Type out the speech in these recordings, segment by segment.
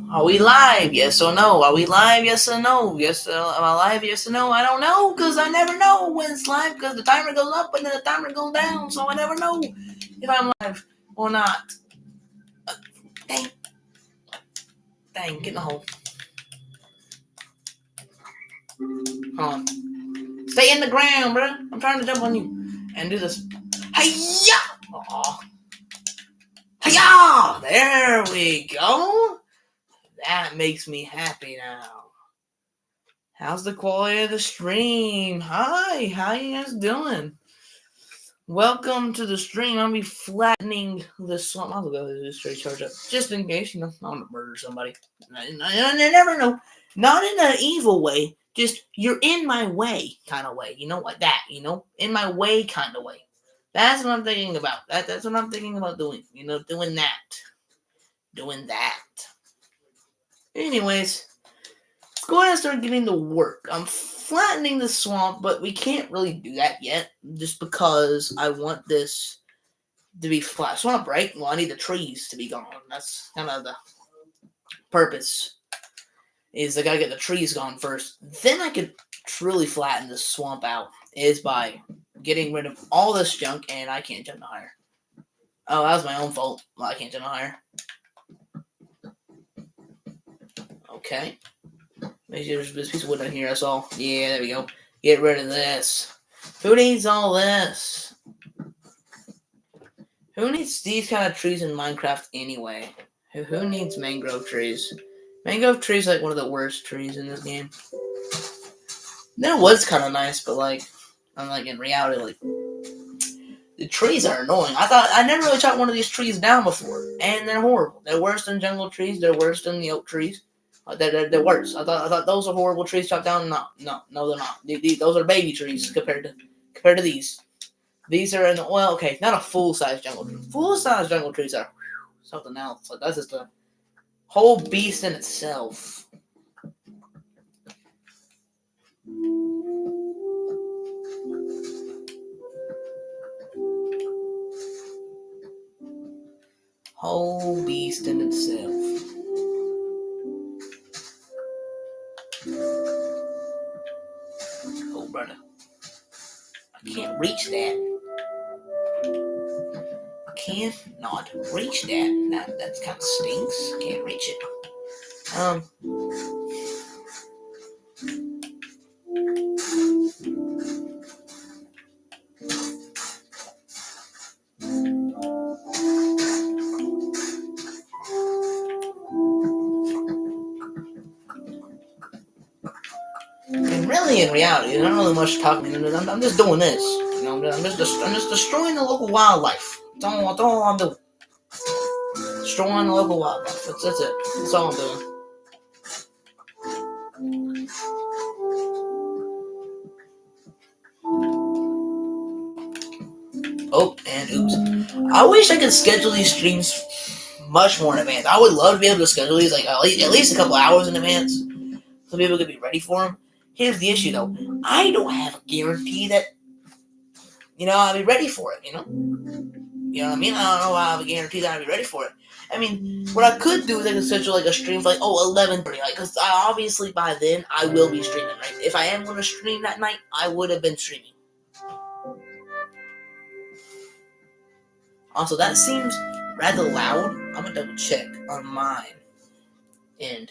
Are we live? Yes or no? Are we live? Yes or no? Yes, am I live? Yes or no? I don't know because I never know when it's live because the timer goes up and then the timer goes down, so I never know if I'm live or not. Dang, get in the hole. Hold on. Stay in the ground, bro. I'm trying to jump on you and do this. Hiya! Aw. Hiya! There we go. That makes me happy now. How's the quality of the stream? Hi, how you guys doing? Welcome to the stream. I'll be flattening this swamp. I'll go to this straight charge up. Just in case, I'm gonna murder somebody. I never know. Not in an evil way. Just, you're in my way kind of way. Like that, In my way kind of way. That's what I'm thinking about. That's what I'm thinking about doing. Doing that. Doing that. Anyways, let's go ahead and start getting to work. I'm flattening the swamp, but we can't really do that yet, just because I want this to be flat. Swamp, right? Well, I need the trees to be gone. That's kind of the purpose. Is I gotta get the trees gone first. Then I could truly flatten the swamp out. Is by getting rid of all this junk, and I can't jump no higher. Oh, that was my own fault. Well, I can't jump no higher. Okay. Maybe there's this piece of wood down here, that's all. Yeah, there we go. Get rid of this. Who needs all this? Who needs these kind of trees in Minecraft anyway? Who needs mangrove trees? Mangrove trees are like one of the worst trees in this game. Then it was kind of nice, but in reality, the trees are annoying. I never really chopped one of these trees down before, and they're horrible. They're worse than jungle trees. They're worse than the oak trees. They're worse. I thought those are horrible trees chopped down. No, they're not. Those are baby trees compared to these. These are okay, not a full-size jungle tree. Full-size jungle trees are something else. That's just a whole beast in itself. Whole beast in itself. Oh, brother. I can't reach that. Cannot reach that. That kind of stinks. Can't reach it. And really, in reality, there's not really much talking. I'm just doing this. I'm just destroying the local wildlife. That's all I'm doing. Destroying the local wildlife. That's it. That's all I'm doing. Oh, and oops. I wish I could schedule these streams much more in advance. I would love to be able to schedule these at least a couple hours in advance so people could be ready for them. Here's the issue, though. I don't have a guarantee that, I'll be ready for it, You know what I mean? I don't know if I have a guarantee that I'll be ready for it. I mean, what I could do is I could schedule a stream for 11:30, because obviously by then I will be streaming, right? If I am going to stream that night, I would have been streaming. Also, that seems rather loud. I'm going to double check on mine. And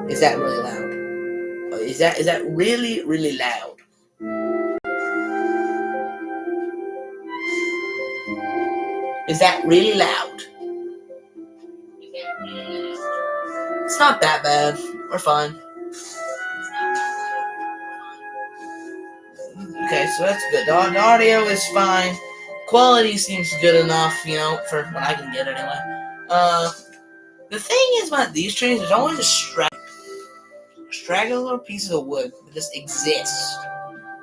is that really loud? Is that really, really loud? Is that really loud? It's not that bad. We're fine. Okay, so that's good. The audio is fine. Quality seems good enough, for what I can get anyway. The thing is about these trees, there's always a straggler pieces of wood that just exist.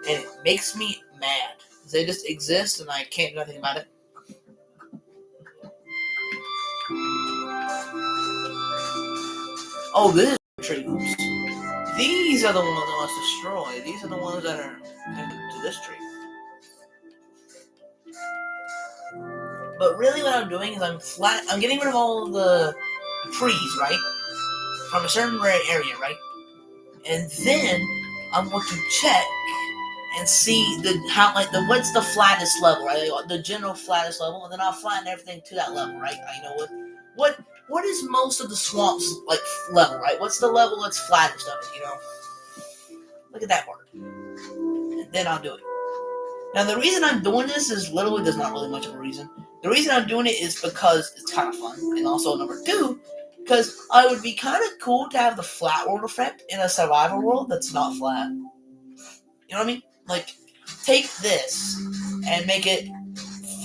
And it makes me mad. They just exist and I can't do nothing about it. Oh, this is tree hoops. These are the ones I must destroy. These are the ones that are connected to this tree. But really what I'm doing is I'm getting rid of all the trees, right? From a certain area, right? And then I'm going to check and see what's the flattest level, right? Like, the general flattest level, and then I'll flatten everything to that level, right? I know what is most of the swamps like level, right? What's the level that's flattest of it, Look at that part. And then I'll do it. Now the reason I'm doing this is literally there's not really much of a reason. The reason I'm doing it is because it's kind of fun, and also number two, because it would be kind of cool to have the flat world effect in a survival world that's not flat. You know what I mean? Like, take this and make it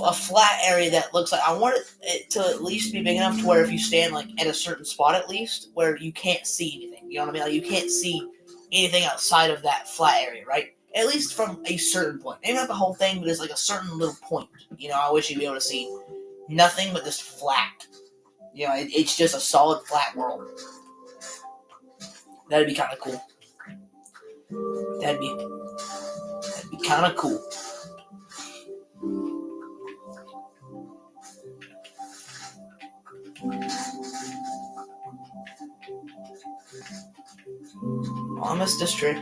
a flat area that looks like I want it to at least be big enough to where if you stand like at a certain spot at least where you can't see anything. You know what I mean? Like you can't see anything outside of that flat area, right? At least from a certain point. Maybe not the whole thing, but it's like a certain little point. I wish you'd be able to see nothing but just flat. It's just a solid flat world. That'd be kind of cool. That'd be kind of cool. Promise District.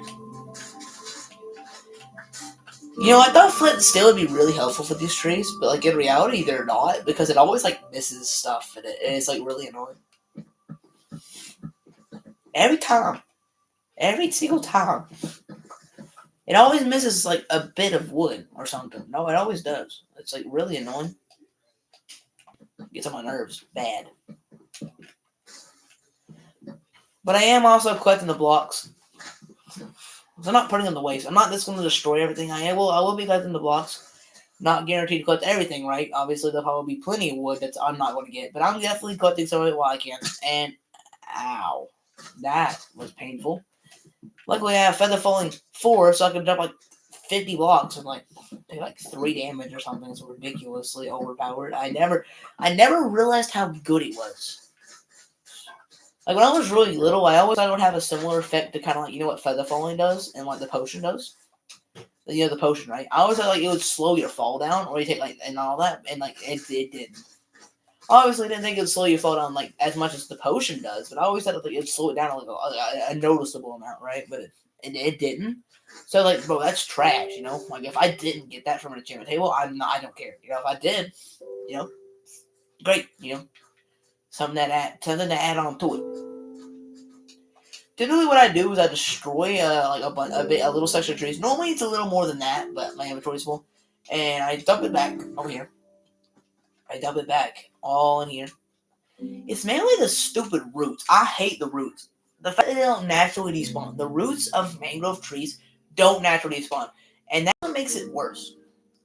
I thought flint steel would be really helpful for these trees, but like in reality, they're not because it always like misses stuff and it's like really annoying. Every single time, it always misses like a bit of wood or something. No, it always does. It's like really annoying. It gets on my nerves bad. But I am also collecting the blocks. So I'm not putting them to waste. I'm not just going to destroy everything. I will be collecting the blocks. Not guaranteed to collect everything, right? Obviously, there'll probably be plenty of wood that I'm not going to get. But I'm definitely collecting some of it while I can. And, ow. That was painful. Luckily, I have Feather Falling 4, so I can jump like 50 blocks and like take like 3 damage or something. It's ridiculously overpowered. I never realized how good it was. Like, when I was really little, I always thought it would have a similar effect to kind of like, what Feather Falling does and what the potion does. The potion, right? I always thought like it would slow your fall down, or you take like and all that, and like it didn't. Obviously, I didn't think it would slow your fall down like as much as the potion does, but I always thought it would slow it down like a noticeable amount, right? But it didn't. So like, bro, that's trash, Like if I didn't get that from an achievement table, I don't care. If I did, great, something to add on to it. Generally, what I do is I destroy a little section of trees. Normally, it's a little more than that, but my inventory's full, and I dump it back over here. I dump it back all in here. It's mainly the stupid roots. I hate the roots. The fact that they don't naturally despawn. The roots of mangrove trees don't naturally despawn, and that makes it worse.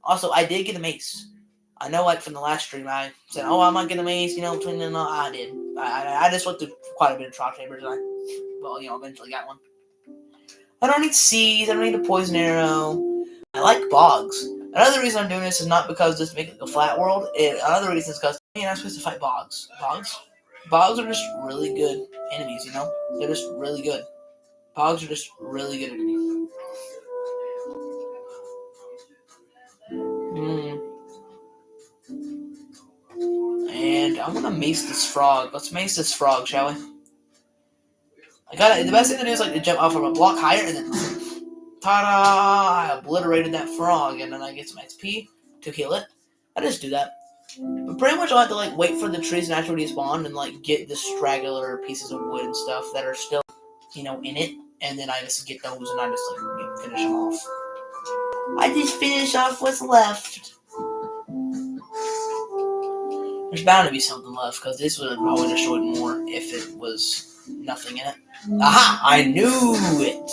Also, I did get a mace. I know, like from the last stream, I said, "Oh, I might get a mace," I did. I just went through quite a bit of trial chambers, and I eventually got one. I don't need seeds. I don't need a poison arrow. I like bogs. Another reason I'm doing this is not because this makes it a flat world. Another reason is because you're not supposed to fight bogs. Bogs are just really good enemies. They're just really good. Bogs are just really good enemies. And I'm gonna mace this frog. Let's mace this frog, shall we? The best thing to do is like to jump off from a block higher and then ta-da! I obliterated that frog, and then I get some XP to kill it. I just do that. But pretty much I'll have to like wait for the trees to naturally spawn and like get the straggler pieces of wood and stuff that are still, in it, and then I just get those and I just like finish them off. I just finish off what's left. There's bound to be something left because this would have probably destroyed more if it was nothing in it. Aha! I knew it!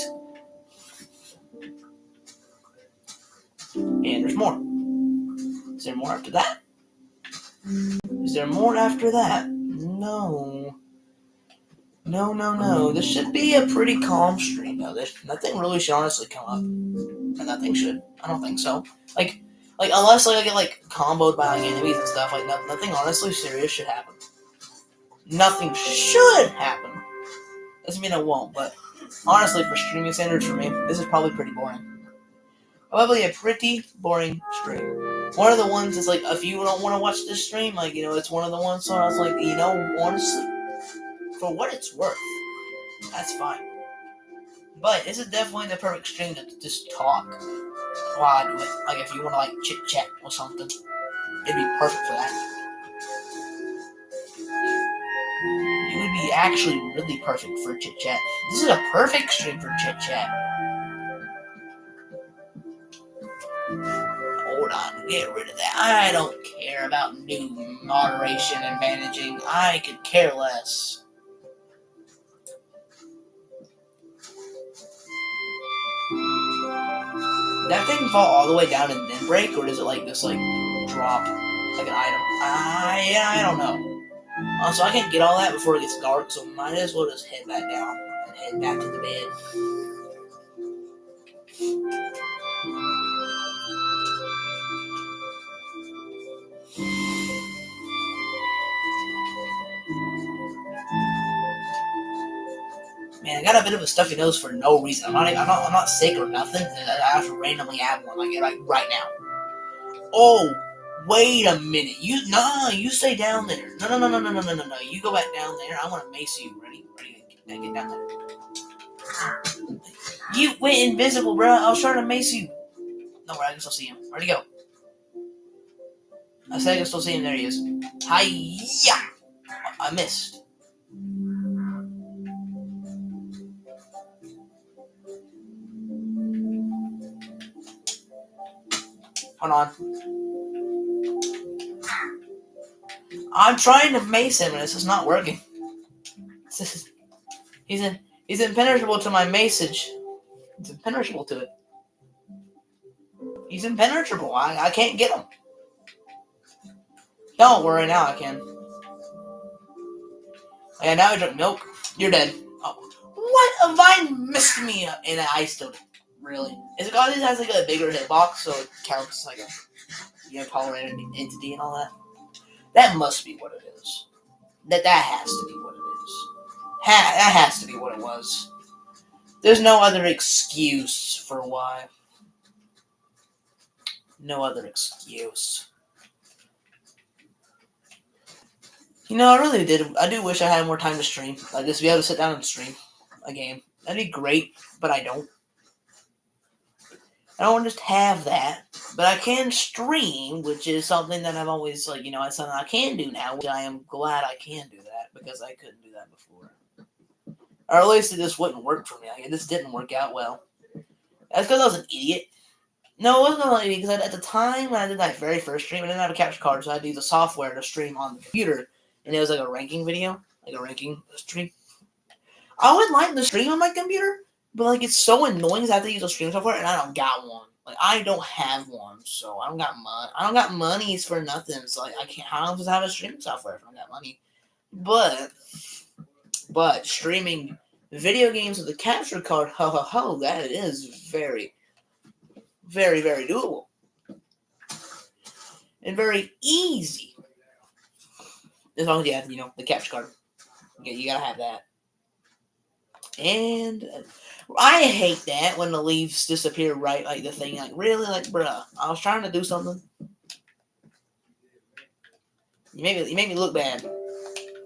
And there's more. Is there more after that? Is there more after that? No. No. This should be a pretty calm stream, though. Nothing really should honestly come up. And nothing should. I don't think so. Like unless I get comboed by enemies and stuff, nothing honestly serious should happen. Nothing should happen. Doesn't mean it won't, but honestly, for streaming standards for me, this is probably pretty boring. Probably a pretty boring stream. one of the ones that's like, if you don't want to watch this stream, like, it's one of the ones, so I was like, honestly, for what it's worth, that's fine. But this is definitely the perfect stream to just talk while I do it. Like, if you want to, like, chit-chat or something, it'd be perfect for that. It would be actually really perfect for chit-chat. This is a perfect stream for chit-chat. Hold on, get rid of that. I don't care about new moderation and managing. I could care less. That thing fall all the way down and then break, or does it like just like drop like an item? I don't know. So I can't get all that before it gets dark, so might as well just head back down and head back to the bed. Man, I got a bit of a stuffy nose for no reason. I'm not sick or nothing. I just randomly have one like right now. Oh, wait a minute. You stay down there. No. You go back down there. I want to mace you. Ready? Get down there. You went invisible, bro. I was trying to mace you. No, I can still see him. Where'd he go? I said I can still see him. There he is. Hi-ya! I missed. Hold on. I'm trying to mace him, and it's just not working. He's impenetrable to my maceage. He's impenetrable to it. He's impenetrable. I can't get him. Don't worry, now I can. Yeah, now I drink milk. You're dead. Oh. What? A vine missed me, and I still did. Really? Is it because it has like a bigger hitbox, so it counts like a tolerated entity and all that? That must be what it is. That has to be what it is. That has to be what it was. There's no other excuse for why. No other excuse. I really did. I do wish I had more time to stream. Like, just be able to sit down and stream a game. That'd be great, but I don't. I don't just have that. But I can stream, which is something that I've always, it's something I can do now. Which I am glad I can do that, because I couldn't do that before. Or at least it just wouldn't work for me. Like, it just didn't work out well. That's because I was an idiot. No, it wasn't an idiot, because at the time when I did that very first stream, I didn't have a capture card, so I had to use the software to stream on the computer. And it was like a ranking video, like a ranking stream. I would like the stream on my computer, but it's so annoying because I have to use a stream software, and I don't got one. I don't have one, so I don't got money. I don't got monies for nothing, so I can't. How am I supposed to have a streaming software if I don't got money? But streaming video games with a capture card, that is very, very, very doable and very easy. As long as you have, the capture card. Okay, you gotta have that. And I hate that when the leaves disappear right, like the thing, really, bruh, I was trying to do something. You made me look bad.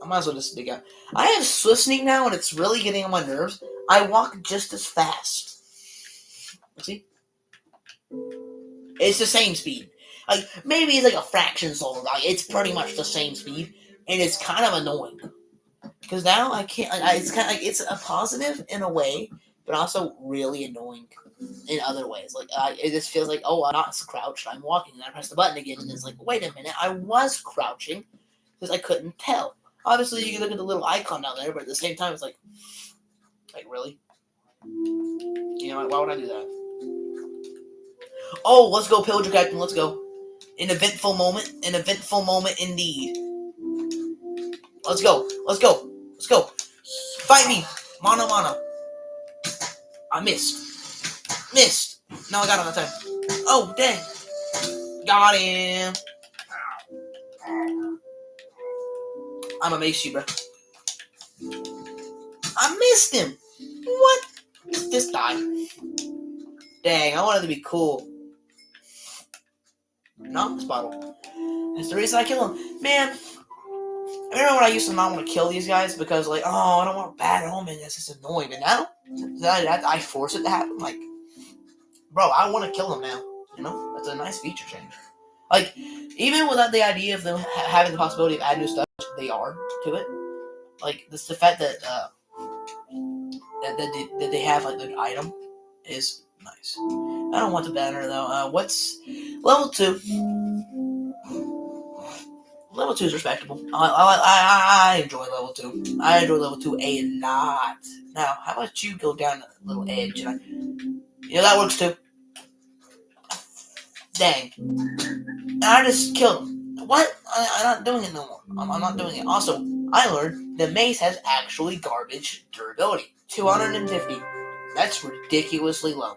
I might as well just speak out. I have Swift Sneak now, and it's really getting on my nerves. I walk just as fast. See? It's the same speed. Maybe it's a fraction slower. It's pretty much the same speed, and it's kind of annoying. Because now I can't. It's kind of it's a positive in a way, but also really annoying in other ways. It just feels like, oh, I'm not crouched. I'm walking, and I press the button again, and it's like, wait a minute, I was crouching because I couldn't tell. Obviously, you can look at the little icon down there, but at the same time, it's like really? Why would I do that? Oh, let's go, Pillager Captain. Let's go. An eventful moment indeed. Let's go. Fight me. Mano. I missed. No, I got him that time. Oh, dang. Got him. I'm a mace you, bro. I missed him. What? Just die. Dang, I wanted to be cool. not in this bottle. That's the reason I kill them. Man, I remember when I used to not want to kill these guys because, like, oh, I don't want bad omen. It's just annoying. But now, I force it to happen. Like, bro, I want to kill them now. You know, that's a nice feature change. Like, even without the idea of them having the possibility of adding new stuff, they are to it. Like, this the fact that that they have like an item is nice. I don't want the banner though. What's level 2? Level 2 is respectable. I enjoy level 2. I enjoy level 2 a lot. Now, how about you go down a little edge? That works too. Dang. And I just killed him. What? I'm not doing it no more. I'm not doing it. Also, I learned the mace has actually garbage durability. 250. That's ridiculously low.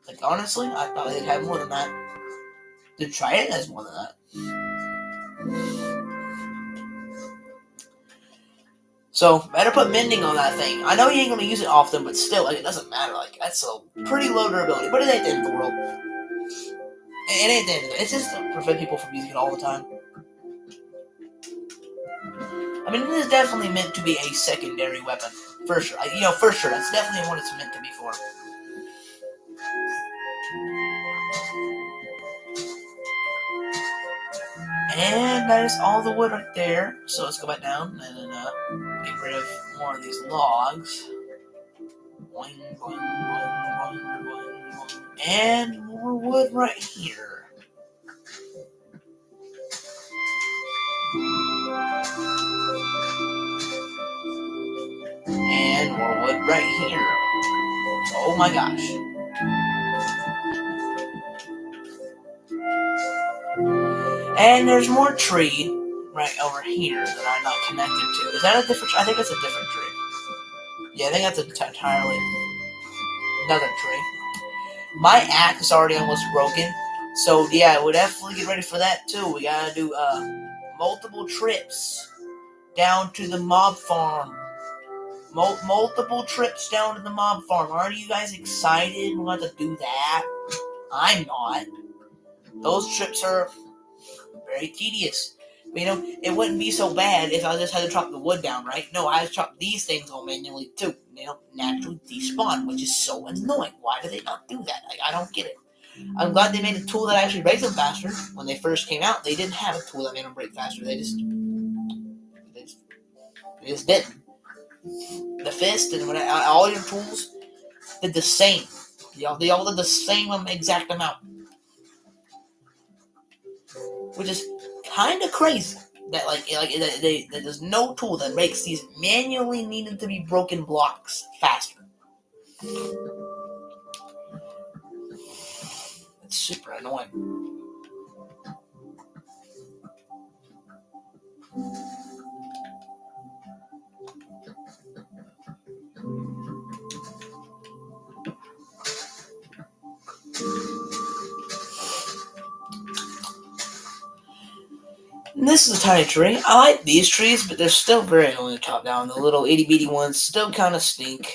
Like, honestly, I thought they'd have more than that. The Trident has more than that. So, better put mending on that thing. I know you ain't gonna use it often, but still, like, it doesn't matter. Like, that's a pretty low durability. But it ain't the end of the world. It ain't the end of it. It's just to prevent people from using it all the time. I mean, it is definitely meant to be a secondary weapon. For sure. For sure. That's definitely what it's meant to be for. And that is all the wood right there. So let's go back down and get rid of more of these logs. Boing, boing, boing, boing, boing, boing. And more wood right here. And more wood right here. Oh my gosh. And there's more tree right over here that I'm not connected to. Is that a different tree? I think it's a different tree. Yeah, I think that's entirely another tree. My axe is already almost broken. So yeah, we'll definitely get ready for that too. We gotta do multiple trips down to the mob farm. Multiple trips down to the mob farm. Aren't you guys excited? We're going to do that. I'm not. Those trips are very tedious. But, it wouldn't be so bad if I just had to chop the wood down, right? No, I had to chop these things all manually too. Naturally despawn, which is so annoying. Why do they not do that? I don't get it. I'm glad they made a tool that actually breaks them faster. When they first came out, they didn't have a tool that made them break faster. They just didn't. The fist and all your tools did the same. They all did the same exact amount. Which is kind of crazy. That there's no tool that makes these manually needed to be broken blocks faster. It's super annoying. And this is a tiny tree. I like these trees, but they're still very annoying to chop down. The little itty bitty ones still kind of stink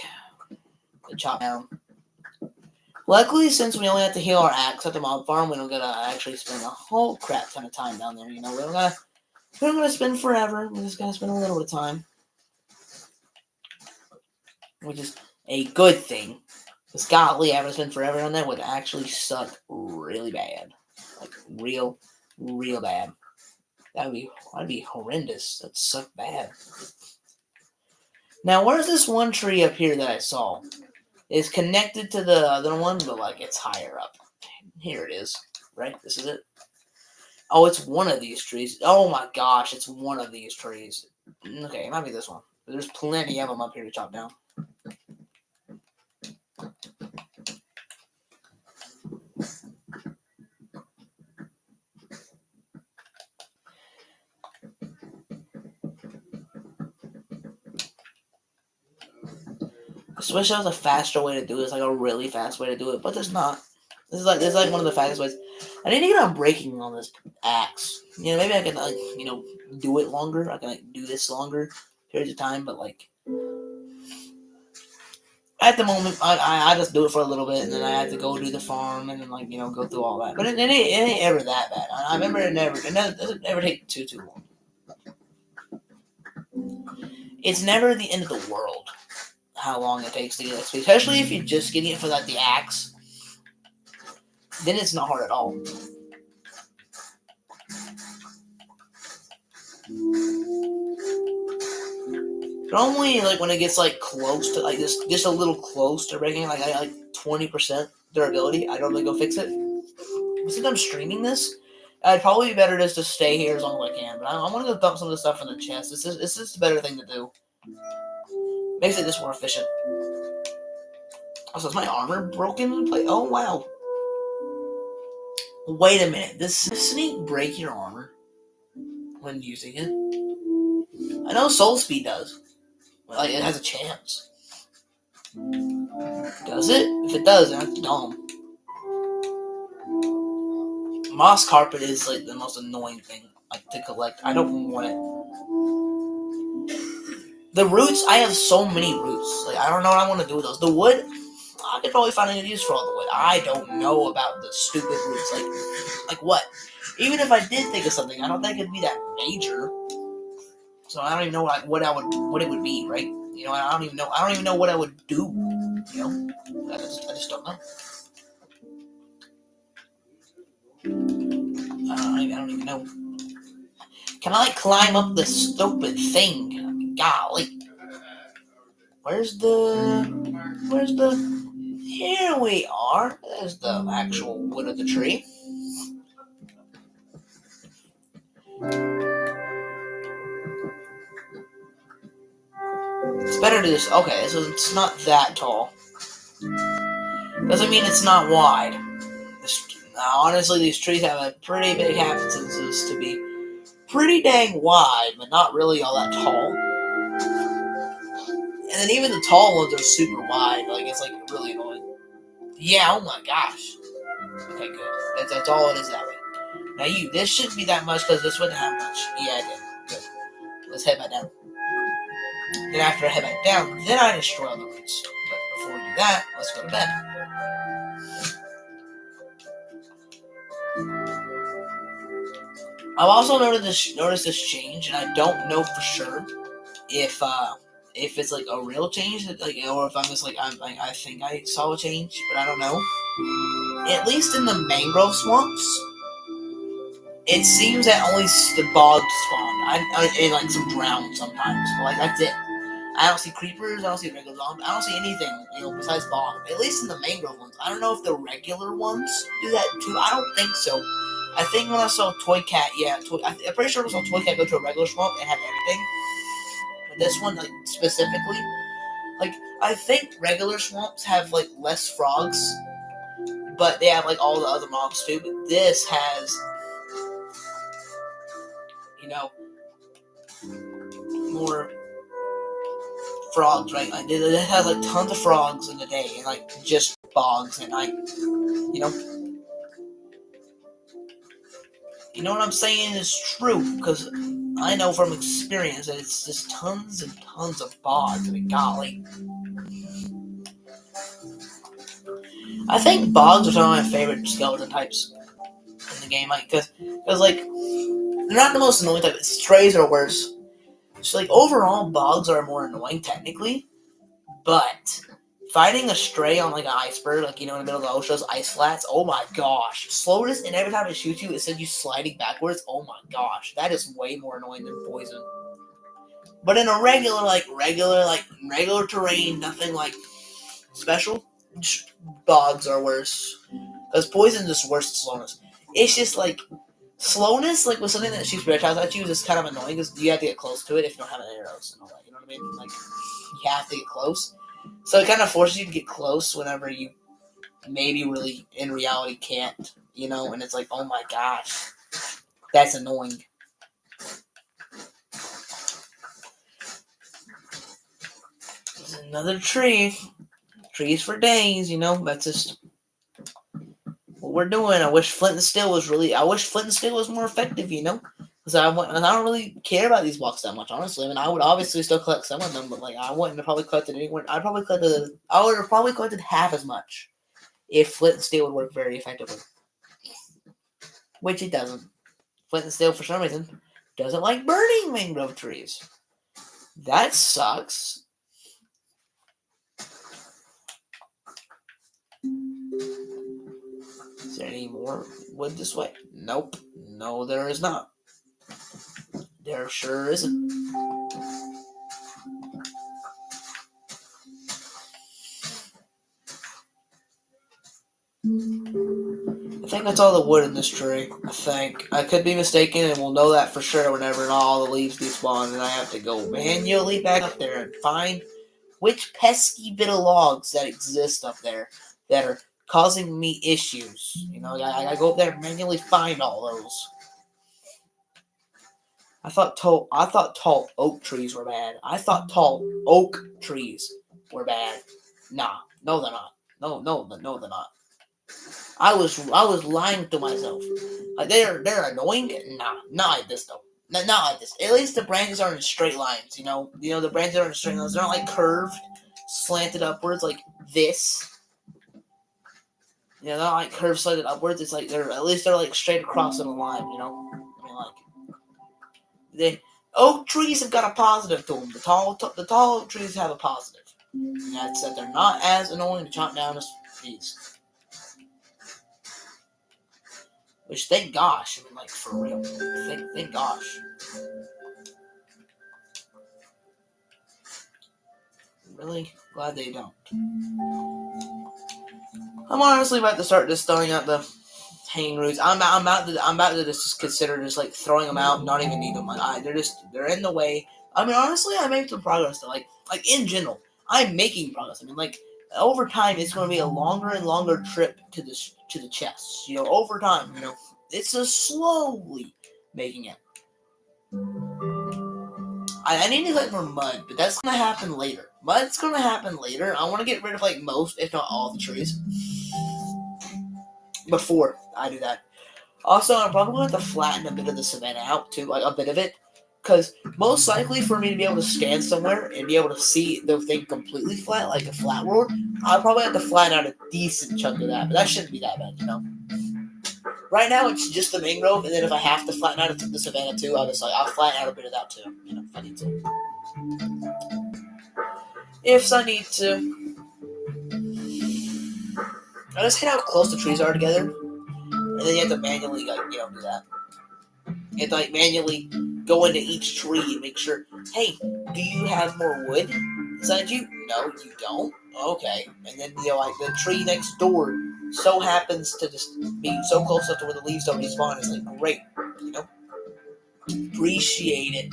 to chop down. Luckily, since we only have to heal our axe at the mob farm, we don't gotta actually spend a whole crap ton of time down there. We don't gotta spend forever. We just gotta spend a little bit of time, which is a good thing. Because golly, having to spend forever on that would actually suck really bad, like real bad. That'd be horrendous. That'd suck bad. Now, where's this one tree up here that I saw? It's connected to the other one, but it's higher up. Here it is. Right? This is it. Oh, it's one of these trees. Oh my gosh, it's one of these trees. Okay, it might be this one. There's plenty of them up here to chop down. I just wish there was a faster way to do it. Like a really fast way to do it, but there's not. This is like one of the fastest ways. I need to get on braking on this axe. Maybe I can do it longer. I can do this longer periods of time, but At the moment, I just do it for a little bit, and then I have to go do the farm, and then go through all that. But it ain't ever that bad. I remember it doesn't ever take too long. It's never the end of the world how long it takes to get XP, especially if you're just getting it for the axe. Then it's not hard at all. Normally, when it gets close to just a little close to breaking, like 20% durability, I normally go fix it. Since I'm streaming this, it'd probably be better just to stay here as long as I can. But I want to go dump some of the stuff in the chest. It's just a better thing to do. Makes it just more efficient. Also, is my armor broken in place? Oh wow. Wait a minute. Does Sneak break your armor when using it? I know Soul Speed does. It has a chance. Does it? If it does, then that's dumb. Moss carpet is the most annoying thing to collect. I don't want it. The roots, I have so many roots. I don't know what I want to do with those. The wood, I could probably find a use for all the wood. I don't know about the stupid roots. Like what? Even if I did think of something, I don't think it'd be that major. So I don't even know what it would be, right? I don't even know what I would do. I just don't know. I don't even know. Can I climb up the stupid thing? Golly. Where's the... Here we are. There's the actual wood of the tree. It's better to just... Okay, so it's not that tall. Doesn't mean it's not wide. Honestly, these trees have a pretty big habitants to be pretty dang wide, but not really all that tall. And then even the tall ones are super wide. It's really annoying. Yeah, oh my gosh. Okay, good. That's all it is that way. Now this shouldn't be that much because this wouldn't have much. Yeah, it did. Good. Let's head back down. Then after I head back down, then I destroy all the roots. But before we do that, let's go to bed. I've also noticed this change, and I don't know for sure if it's a real change, or if I'm just I think I saw a change, but I don't know. At least in the mangrove swamps, it seems that only the bogs spawn. And some drown sometimes, but that's it. I don't see creepers. I don't see regular zombies. I don't see anything, besides bog. At least in the mangrove ones. I don't know if the regular ones do that too. I don't think so. I think when I saw Toy Cat, I'm pretty sure I saw Toy Cat go to a regular swamp and had everything. But this one, specifically, I think regular swamps have less frogs, but they have all the other mobs too. But this has, more frogs, right? It has tons of frogs in the day and just bogs at night. You know what I'm saying is true, because I know from experience that it's just tons and tons of bogs. I mean, golly. I think bogs are some of my favorite skeleton types in the game, because they're not the most annoying type. Strays are worse. So overall, bogs are more annoying technically, but fighting a stray on an iceberg, in the middle of the ocean, those ice flats, oh my gosh. Slowness, and every time it shoots you, it sends you sliding backwards, oh my gosh. That is way more annoying than poison. But in a regular terrain, nothing special, bogs are worse. Because poison is just worse than slowness. It's just slowness, with something that shoots projectiles at you, is just kind of annoying because you have to get close to it if you don't have arrows and all that. You know what I mean? You have to get close. So it kind of forces you to get close whenever you maybe really, in reality, can't. And it's oh my gosh. That's annoying. There's another tree. Trees for days, That's just what we're doing. I wish Flint and Steel was more effective, Because So I don't really care about these blocks that much, honestly. I mean, I would obviously still collect some of them, but like I wouldn't have probably collected anywhere. I would have probably collected half as much if flint and steel would work very effectively, which it doesn't. Flint and steel, for some reason, doesn't like burning mangrove trees. That sucks. Is there any more wood this way? Nope. No, there is not. There sure isn't. I think that's all the wood in this tree. I think. I could be mistaken, and we'll know that for sure whenever all the leaves despawn, and I have to go manually back up there and find which pesky bit of logs that exist up there that are causing me issues. You know, I gotta go up there and manually find all those. I thought tall oak trees were bad. I thought tall oak trees were bad. Nah, no, they're not. No, they're not. I was lying to myself. Like they're annoying. Nah, not like this though. Not like this. At least the branches are in straight lines. You know, the branches are in straight lines. They're not like curved, slanted upwards like this. You know, they're not like curved, slanted upwards. It's like they're like straight across in a line. You know, I mean like the oak trees have got a positive to them. The tall oak trees have a positive. And that's that they're not as annoying to chop down as these. Which, thank gosh, I mean, like, for real. Thank gosh. Really glad they don't. I'm honestly about to start just throwing out the hanging roots. I'm about to just consider just like throwing them out, not even need them. Like, they're in the way. I mean, honestly, I made some progress. Like in general, I'm making progress. I mean, like over time, it's going to be a longer and longer trip to the chest. You know, over time, it's just slowly making it. I need to collect more mud, but that's going to happen later. Mud's going to happen later. I want to get rid of like most, if not all, the trees before I do that. Also, I'm probably going to have to flatten a bit of the savanna out too, like a bit of it, because most likely for me to be able to stand somewhere and be able to see the thing completely flat, like a flat world, I'll probably have to flatten out a decent chunk of that, but that shouldn't be that bad, Right now, it's just the mangrove, and then if I have to flatten out the savanna too, I'll flatten out a bit of that too, if I need to. If I need to. I just hate how close the trees are together, and then you have to manually, do that. You have to, manually go into each tree and make sure, hey, do you have more wood inside you? No, you don't? Okay. And then, the tree next door so happens to just be so close up to where the leaves don't despawn. It's like, great, Appreciate it.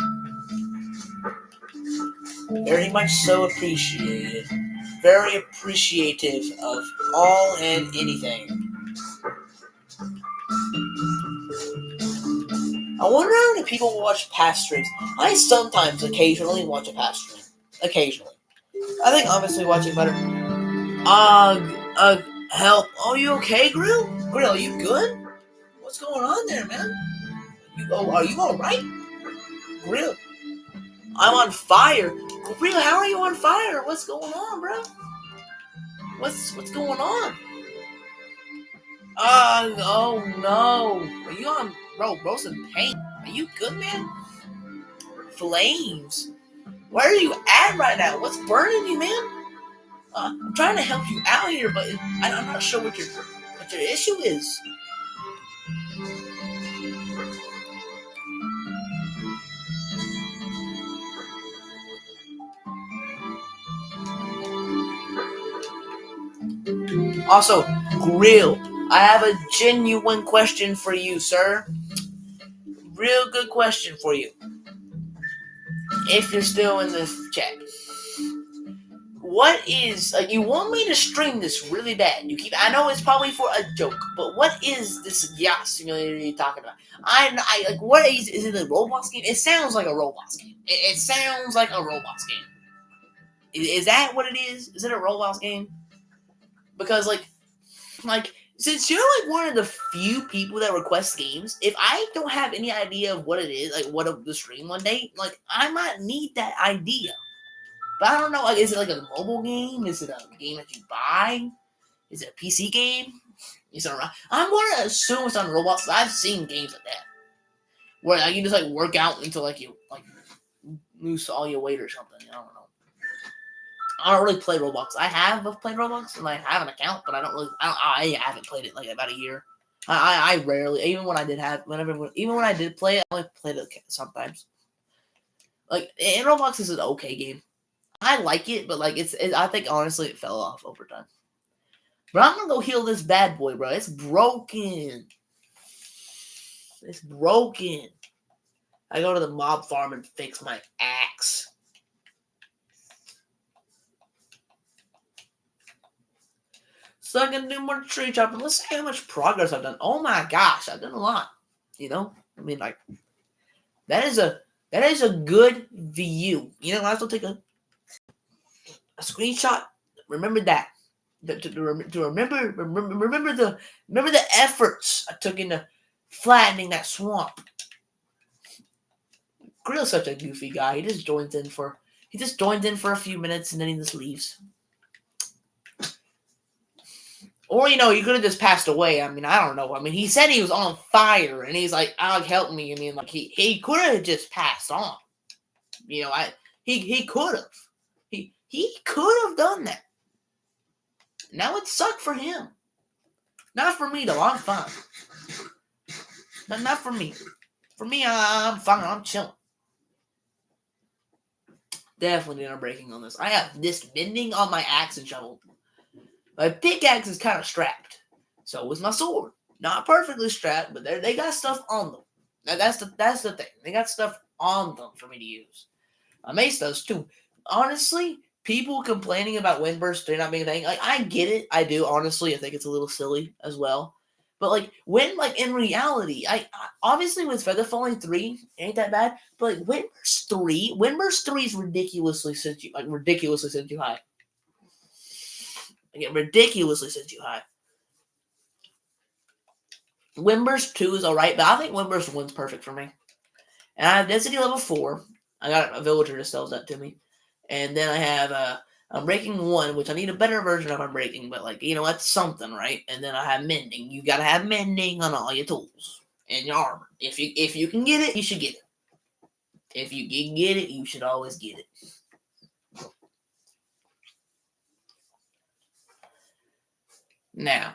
Very much so appreciated. Very appreciative of all and anything. I wonder how many people will watch past streams. I sometimes, occasionally, watch a past stream. Occasionally. I think obviously watching better. Help. Oh, you okay, Grill? Grill, are you good? What's going on there, man? Are you alright? Grill. I'm on fire. Grill, how are you on fire? What's going on, bro? What's going on? Oh no. Are you on, bro's in pain. Are you good, man? Flames. Where are you at right now? What's burning you, man? I'm trying to help you out here, but I'm not sure what your issue is. Also, Grill, I have a genuine question for you, sir. Real good question for you. If you're still in this chat. What is, you want me to stream this really bad. I know it's probably for a joke, but what is this yacht simulator you're talking about? What is it a Roblox game? It sounds like a Roblox game. It sounds like a Roblox game. Is that what it is? Is it a Roblox game? Because, Since you're like one of the few people that request games, if I don't have any idea of what it is, like what of the stream one day, like I might need that idea. But I don't know, like is it like a mobile game? Is it a game that you buy? Is it a PC game? Is it I'm gonna assume it's on Roblox. I've seen games like that. Where like, you just like work out until like you like lose all your weight or something. I don't know. I don't really play Roblox. I have played Roblox and I have an account, but I don't really. I haven't played it like about a year. I rarely, even when I did have, even when I did play it, I only played it sometimes. Like, and Roblox is an okay game. I like it, but like I think honestly it fell off over time. But I'm gonna go heal this bad boy, bro. It's broken. It's broken. I go to the mob farm and fix my axe. So I can do more tree chopping. Let's see how much progress I've done. Oh my gosh, I've done a lot. You know, I mean, like that is a good view. You know, I have to take a screenshot. Remember that. To remember the efforts I took into flattening that swamp. Grill's such a goofy guy. He just joins in for a few minutes and then he just leaves. Or, you know, he could have just passed away. I mean, I don't know. I mean, he said he was on fire, and he's like, Alex, help me. I mean, like, he could have just passed on. You know, he could have. He could have done that. Now it sucked for him. Not for me, though. I'm fine. Not for me. For me, I'm fine. I'm chilling. Definitely not breaking on this. I have this bending on my axe and shovel. My pickaxe is kind of strapped. So is my sword. Not perfectly strapped, but they got stuff on them. Now that's the thing. They got stuff on them for me to use. My mace does too. Honestly, people complaining about Windburst 3 not being a thing, like I get it. I do. Honestly, I think it's a little silly as well. But like when like in reality, I obviously with Feather Falling 3 ain't that bad. But like Windburst 3 is ridiculously sent you high. Like, ridiculously sent you high. Windburst 2 is alright, but I think Windburst 1's perfect for me. And I have density level 4. I got a villager that sells that to me. And then I have Unbreaking 1, which I need a better version of Unbreaking, but like, you know, that's something, right? And then I have Mending. You gotta have Mending on all your tools and your armor. If you can get it, you should get it. If you can get it, you should always get it. Now,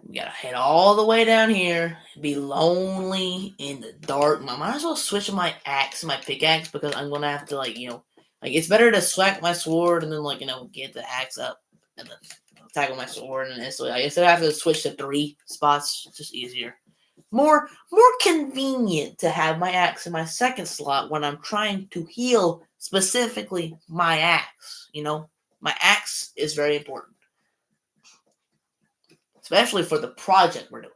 we gotta head all the way down here, be lonely in the dark. I might as well switch my axe, my pickaxe, because I'm gonna have to, like, you know, like it's better to slack my sword and then, like, you know, get the axe up and then tackle my sword. And it's like, I guess I have to switch to 3 spots. It's just easier, more convenient to have my axe in my second slot when I'm trying to heal specifically my axe. You know, my axe is very important. Especially for the project we're doing.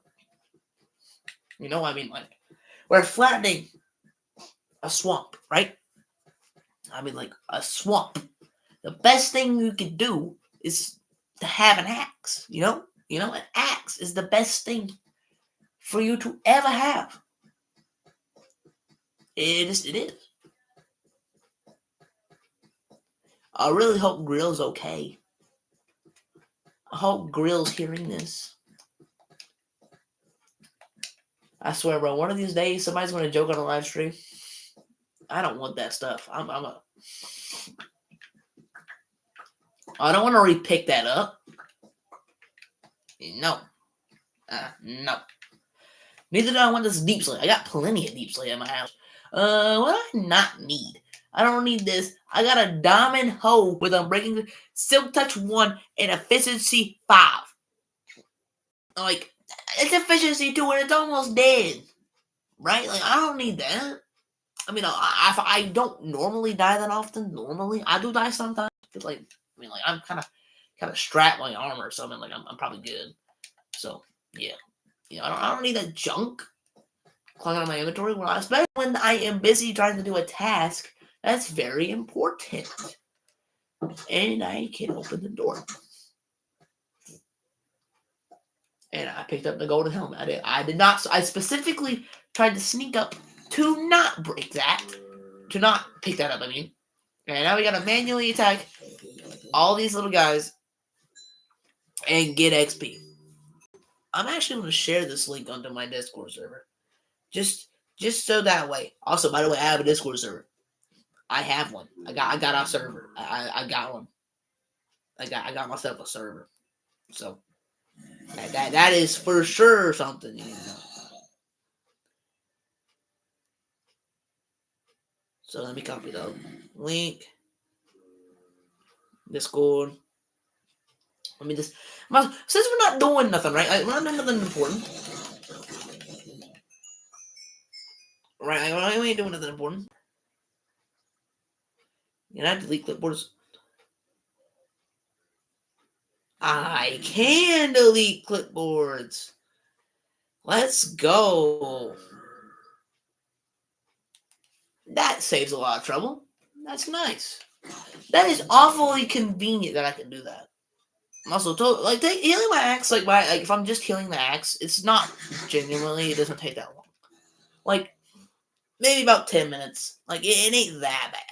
You know, I mean, like, we're flattening a swamp, right? I mean, like, a swamp. The best thing you can do is to have an axe, you know? You know, an axe is the best thing for you to ever have. It is. I really hope Grill's okay. I hope Grill's hearing this. I swear, bro, one of these days somebody's going to joke on a live stream. I don't want that stuff. I don't want to re-pick that up. No. No. Neither do I want this deep slate. I got plenty of deep slate in my house. What do I not need? I don't need this. I got a diamond hoe with Unbreaking Silk Touch 1 and Efficiency 5. Like, it's Efficiency 2 and it's almost dead. Right? Like, I don't need that. I mean, I don't normally die that often. Normally, I do die sometimes. Cause like, I mean, like, I'm kind of strapped my armor, so I mean, like, I'm probably good. So, yeah. You know, I don't need that junk clogging on my inventory, especially when I am busy trying to do a task that's very important. And I can open the door. and I picked up the golden helmet. I did not. I specifically tried to sneak up to not break that, to not pick that up. I mean, and now we gotta manually attack all these little guys and get XP. I'm actually gonna share this link onto my Discord server, just just so that way. Also, by the way, I have a Discord server. I have one. I got a server. I got one. I got myself a server. So that is for sure something you need to know. So let me copy the link. Discord. Let me just. Since we're not doing nothing, right? Like, we're not doing nothing important, right? Like, we ain't doing nothing important. You know, delete clipboards. I can delete clipboards. Let's go. That saves a lot of trouble. That's nice. That is awfully convenient that I can do that. I'm also told, like, healing my axe, like if I'm just healing the axe, it's not genuinely. It doesn't take that long. Like maybe about 10 minutes. Like it ain't that bad.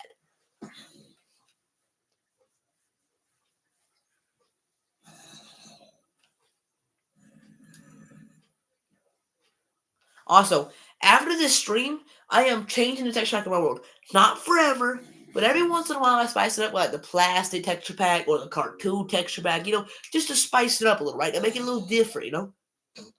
Also, after this stream, I am changing the texture pack of my world. Not forever, but every once in a while I spice it up with like the plastic texture pack or the cartoon texture pack, just to spice it up a little, right? And make it a little different.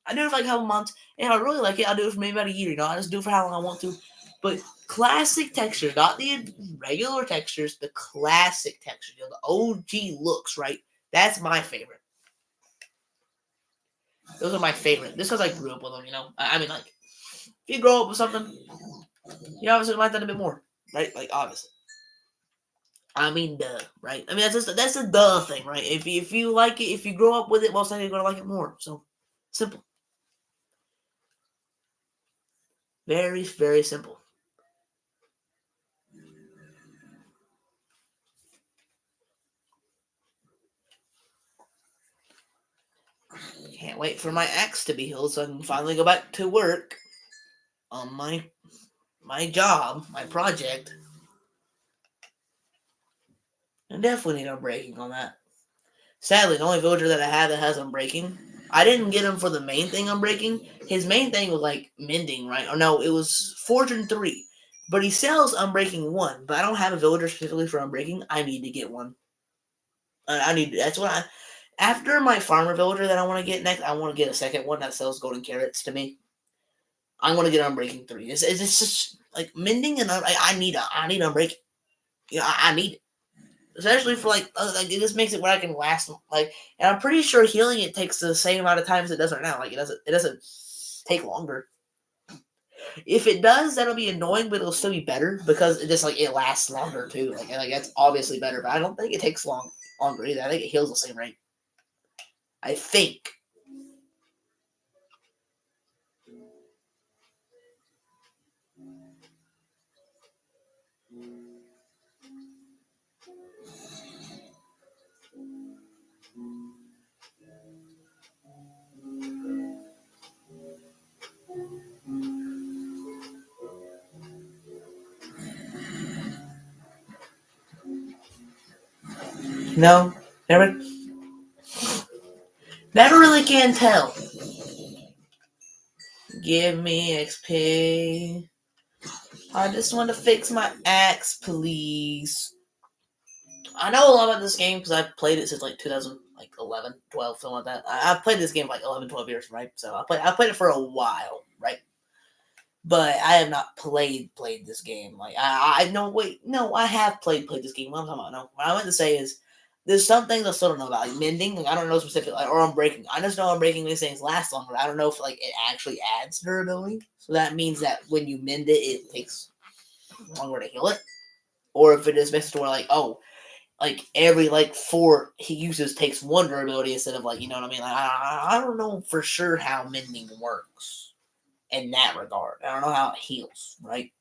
I do it for like a couple months, and if I really like it, I'll do it for maybe about a year, I just do it for how long I want to. But classic textures, not the regular textures, the classic textures, the OG looks, right? That's my favorite. Those are my favorite. This because I grew up with them. I mean, like, if you grow up with something, you obviously like that a bit more, right? Like, obviously. I mean, duh, right? I mean, that's a duh thing, right? If you like it, if you grow up with it, most likely you're gonna like it more. So, simple. Very, very simple. Can't wait for my axe to be healed so I can finally go back to work on my job, my project. I definitely need unbreaking on that. Sadly, the only villager that I have that has unbreaking, I didn't get him for the main thing unbreaking. His main thing was like mending, right? Or no, it was Fortune 3. But he sells unbreaking 1, but I don't have a villager specifically for unbreaking. I need to get one. That's what after my farmer villager that I want to get next, I want to get a second one that sells golden carrots to me. I want to get Unbreaking 3. It's just like mending, and I need Unbreaking. I need it, especially for like it just makes it where I can last. Like, and I'm pretty sure healing it takes the same amount of time as it does right now. Like it doesn't take longer. If it does, that'll be annoying, but it'll still be better because it lasts longer too. Like that's obviously better, but I don't think it takes longer either. I think it heals the same rate. I think. No, never really can tell. Give me XP. I just want to fix my axe, please. I know a lot about this game because I've played it since like 2011, 12, something like that. I've played this game for like 11, 12 years, right? So I played it for a while, right? But I have not played this game. Like I no wait no I have played this game. What I'm talking about? No, what I meant to say is there's some things I still don't know about, like mending. Like I don't know specifically, like, or unbreaking. I just know unbreaking these things last longer. I don't know if like it actually adds durability. So that means that when you mend it, it takes longer to heal it, or if it just makes it to where like like every like 4 he uses takes 1 durability instead of like what I mean. Like I don't know for sure how mending works in that regard. I don't know how it heals, right?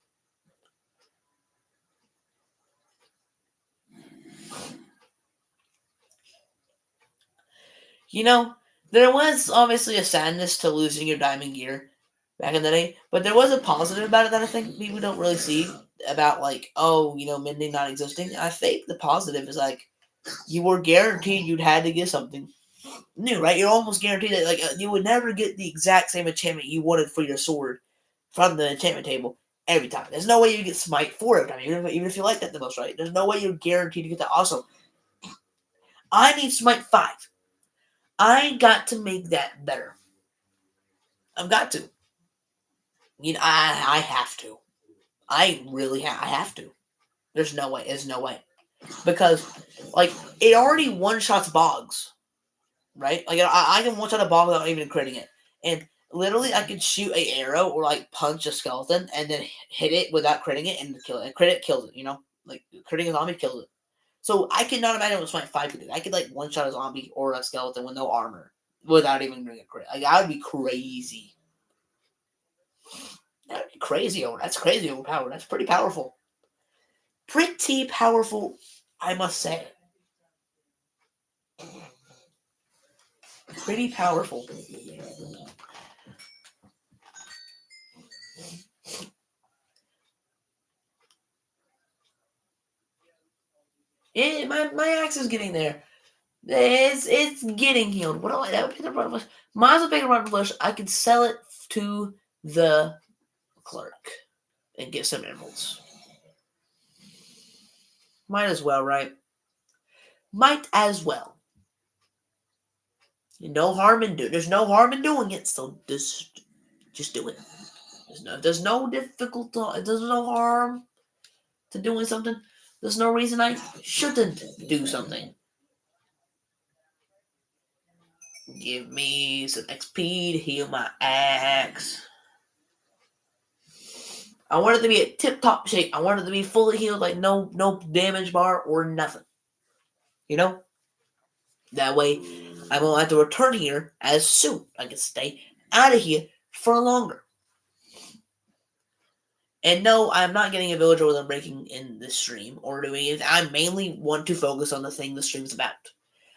You know, There was obviously a sadness to losing your diamond gear back in the day, but there was a positive about it that I think people don't really see about like, oh, mending not existing. I think the positive is like you were guaranteed you'd had to get something new, right? You're almost guaranteed that like you would never get the exact same enchantment you wanted for your sword from the enchantment table every time. There's no way you get smite 4 every time, even if you like that the most, right? There's no way you're guaranteed to get that. Also, I need smite 5. I got to make that better. I've got to. I have to. I really I have to. There's no way. There's no way because like it already one shots bogs, right? Like I can one shot a bog without even critting it, and literally I could shoot a arrow or like punch a skeleton and then hit it without critting it and kill it. And crit it kills it. Like critting a zombie kills it. So I cannot imagine what Smite 5 could do. I could like one shot a zombie or a skeleton with no armor without even doing a crit. Like I would be crazy. That would be crazy. That's crazy overpowered. That's pretty powerful. Pretty powerful, I must say. Pretty powerful. My axe is getting there. It's getting healed. What do I? That would be the run bush. Might as well pick a run bush. I could sell it to the clerk and get some emeralds. Might as well, right? Might as well. No harm in doing. There's no harm in doing it. So just do it. There's no difficult. There's no harm to doing something. There's no reason I shouldn't do something. Give me some XP to heal my axe. I want it to be a tip-top shape. I want it to be fully healed, like no damage bar or nothing. You know? That way, I won't have to return here as soon. I can stay out of here for longer. And no, I'm not getting a villager with breaking in this stream or doing it. I mainly want to focus on the thing the stream's about.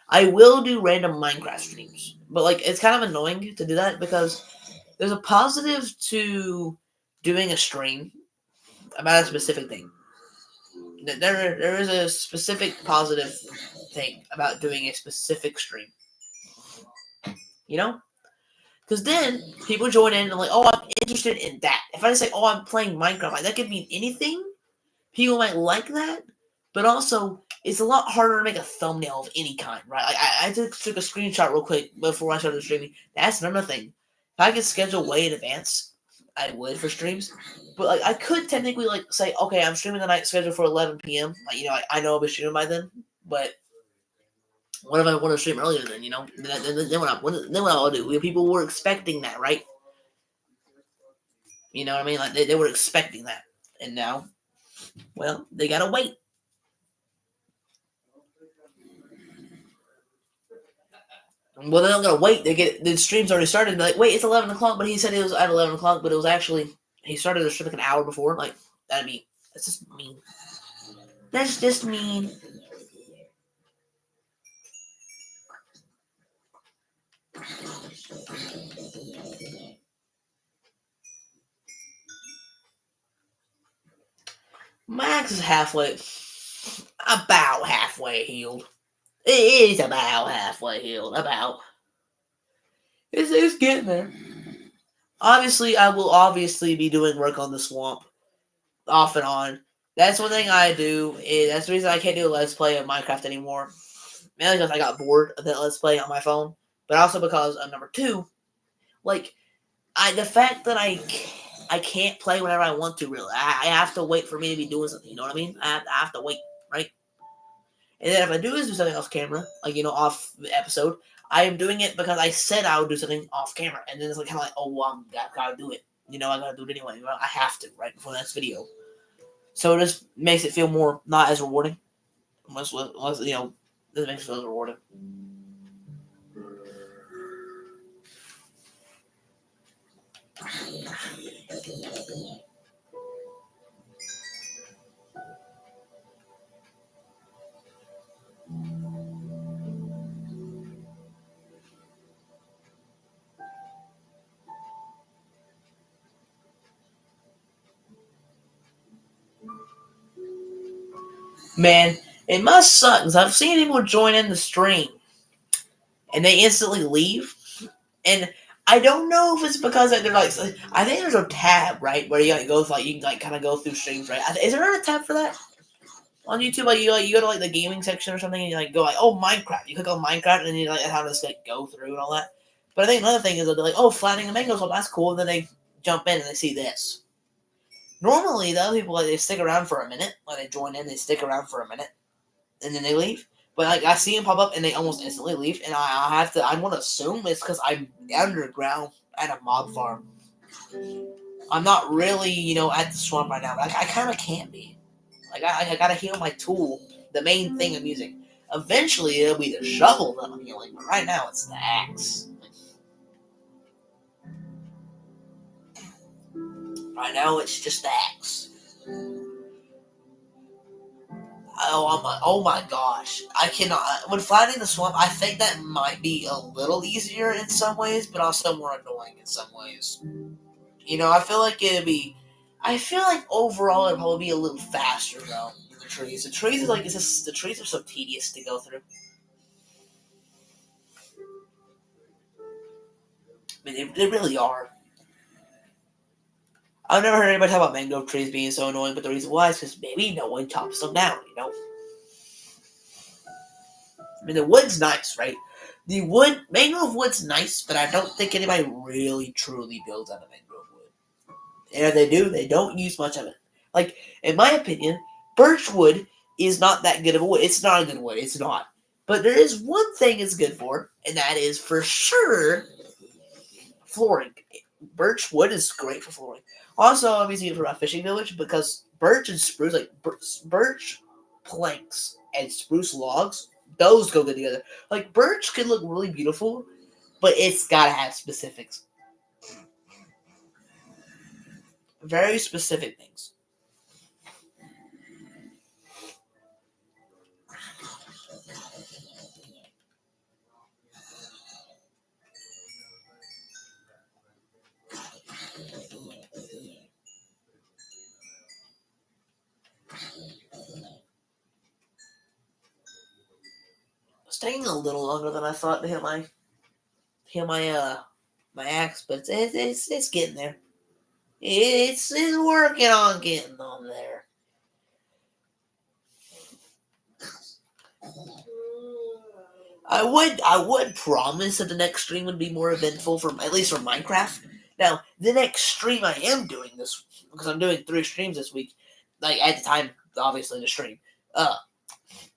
I will do random Minecraft streams, but like it's kind of annoying to do that because there's a positive to doing a stream about a specific thing. There is a specific positive thing about doing a specific stream. You know? Because then people join in and like, oh, I'm interested in that. If I just say, oh, I'm playing Minecraft, like that could mean anything. People might like that, but also it's a lot harder to make a thumbnail of any kind, right? Like I took a screenshot real quick before I started streaming. That's another thing. If I could schedule way in advance, I would for streams. But like I could technically like say, okay, I'm streaming tonight, scheduled for 11 p.m. Like I know I'll be streaming by then, but what if I want to stream earlier? Then then what I'll do? People were expecting that, right? You know what I mean? Like they were expecting that, and now, well, they gotta wait. Well, they're not gonna wait. They get the stream's already started. Like, wait, it's 11 o'clock, but he said it was at 11 o'clock, but it was actually he started the stream like an hour before. Like that's just mean. That's just mean. Max is about halfway healed. It is about halfway healed. It's getting there. Obviously, I will obviously be doing work on the swamp off and on. That's one thing I do. That's the reason I can't do a Let's Play of Minecraft anymore. Mainly because I got bored of that Let's Play on my phone, but also because of number two, like the fact that I can't play whenever I want to. Really, I have to wait for me to be doing something. You know what I mean? I have to wait, right? And then if I do something off camera, like off the episode, I am doing it because I said I would do something off camera, and then it's like kind of like, oh, well, I gotta do it. I gotta do it anyway. I have to, right before the next video. So it just makes it feel more not as rewarding. Unless this makes it feel rewarding. Man, it must suck because I've seen people join in the stream and they instantly leave. And I don't know if it's because they're like, I think there's a tab, right, where you like go like you can like kind of go through streams, right? Is there not a tab for that on YouTube? Like you go to like the gaming section or something, and you like go like, oh, Minecraft. You click on Minecraft, and then you like how to just like go through and all that. But I think another thing is that they're like, oh, flattening the mangoes, well, that's cool. And then they jump in and they see this. Normally, the other people like they stick around for a minute, like they join in, they stick around for a minute, and then they leave. But like I see them pop up and they almost instantly leave, and I have to. I want to assume it's because I'm underground at a mob farm. I'm not really, at the swamp right now, but I kind of can't be. Like I gotta heal my tool, the main thing I'm using. Eventually, it'll be the shovel that I'm healing, but right now it's the axe. Right now, it's just the axe. Oh my gosh. I cannot. When flattening the swamp, I think that might be a little easier in some ways, but also more annoying in some ways. I feel like it'd be. I feel like overall it'd probably be a little faster though than the trees. The trees is like it's just, the trees are so tedious to go through. I mean, they really are. I've never heard anybody talk about mangrove trees being so annoying, but the reason why is because maybe no one chops them down. I mean, the wood's nice, right? The wood, mangrove wood's nice, but I don't think anybody really truly builds out of mangrove wood. And if they do, they don't use much of it. Like, in my opinion, birch wood is not that good of a wood. It's not a good wood. It's not. But there is one thing it's good for, and that is for sure flooring. Birch wood is great for flooring. Also, I'm using it for my fishing village because birch and spruce, like birch planks and spruce logs, those go good together. Like birch can look really beautiful, but it's gotta have specifics, very specific things. It's taking a little longer than I thought to hit my axe, but it's getting there. It's working on getting on there. I would promise that the next stream would be more eventful for at least for Minecraft. Now, the next stream I am doing this because I'm doing 3 streams this week. Like at the time, obviously the stream. Uh